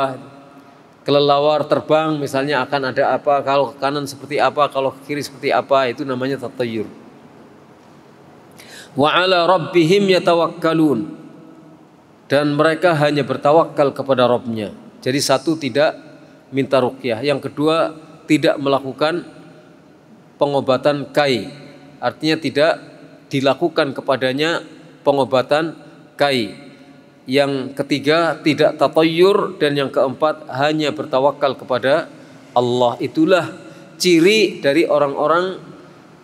Kelelawar terbang misalnya akan ada apa? Kalau ke kanan seperti apa, kalau ke kiri seperti apa, itu namanya tatayyur. Wa 'ala rabbihim yatawakkalun, dan mereka hanya bertawakal kepada Rabb-nya. Jadi satu, tidak minta ruqyah. Yang kedua, tidak melakukan pengobatan kai. Artinya tidak dilakukan kepadanya pengobatan kai. Yang ketiga, tidak tatayyur. Dan yang keempat, hanya bertawakal kepada Allah. Itulah ciri dari orang-orang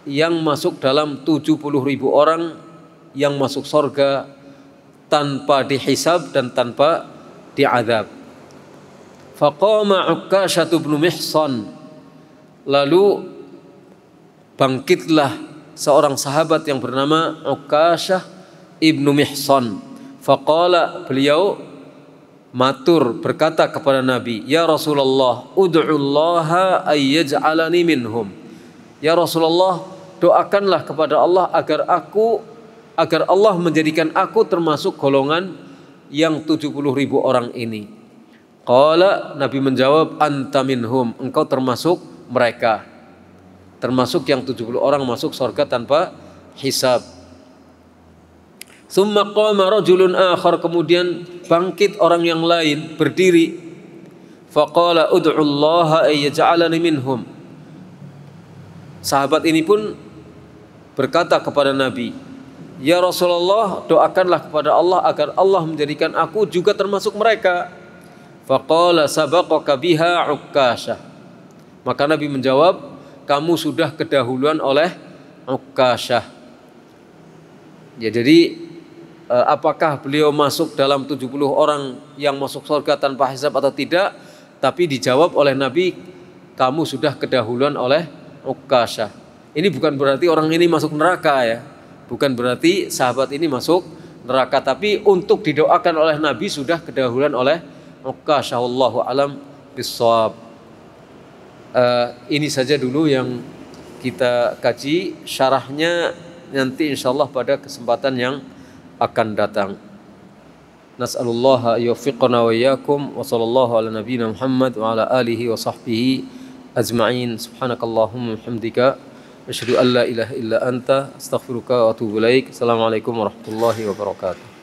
yang masuk dalam 70.000 orang yang masuk surga tanpa dihisab dan tanpa diazab. Faqama Ukkashah bin Mihsan, lalu bangkitlah seorang sahabat yang bernama Ukkashah ibnu Mihsan. Faqala, beliau matur berkata kepada Nabi, ya Rasulullah, ud'ullaha ayyaj'alani minhum. Ya Rasulullah, doakanlah kepada Allah agar Allah menjadikan aku termasuk golongan yang 70.000 orang ini. Qala, Nabi menjawab, anta minhum, engkau termasuk mereka. Termasuk yang 70 orang masuk surga tanpa hisab. Tsumma qama rajulun akhar, kemudian bangkit orang yang lain berdiri. Faqala ud'ullaha ayyaj'alani minhum. Sahabat ini pun berkata kepada Nabi, ya Rasulullah, doakanlah kepada Allah agar Allah menjadikan aku juga termasuk mereka. Faqala sabaqaka biha Ukkashah. Maka Nabi menjawab, kamu sudah kedahuluan oleh Ukkashah. Ya, jadi apakah beliau masuk dalam 70 orang yang masuk surga tanpa hisab atau tidak? Tapi dijawab oleh Nabi, kamu sudah kedahuluan oleh Ukkashah. Ini bukan berarti orang ini masuk neraka ya. Bukan berarti sahabat ini masuk neraka, tapi untuk didoakan oleh Nabi sudah kedahuluan oleh Ukkashah. Wallahu alam bissawab. Ini saja dulu yang kita kaji, syarahnya nanti insyaallah pada kesempatan yang akan datang. Nas'alullaha yuwaffiqana wa iyyakum wa sallallahu ala nabiyyina Muhammad wa ala alihi wa sahbihi ajma'in. Subhanakallahumma wa bihamdika asyhadu an la ilaha illa anta astaghfiruka wa atubu ilaik. Assalamualaikum warahmatullahi wabarakatuh.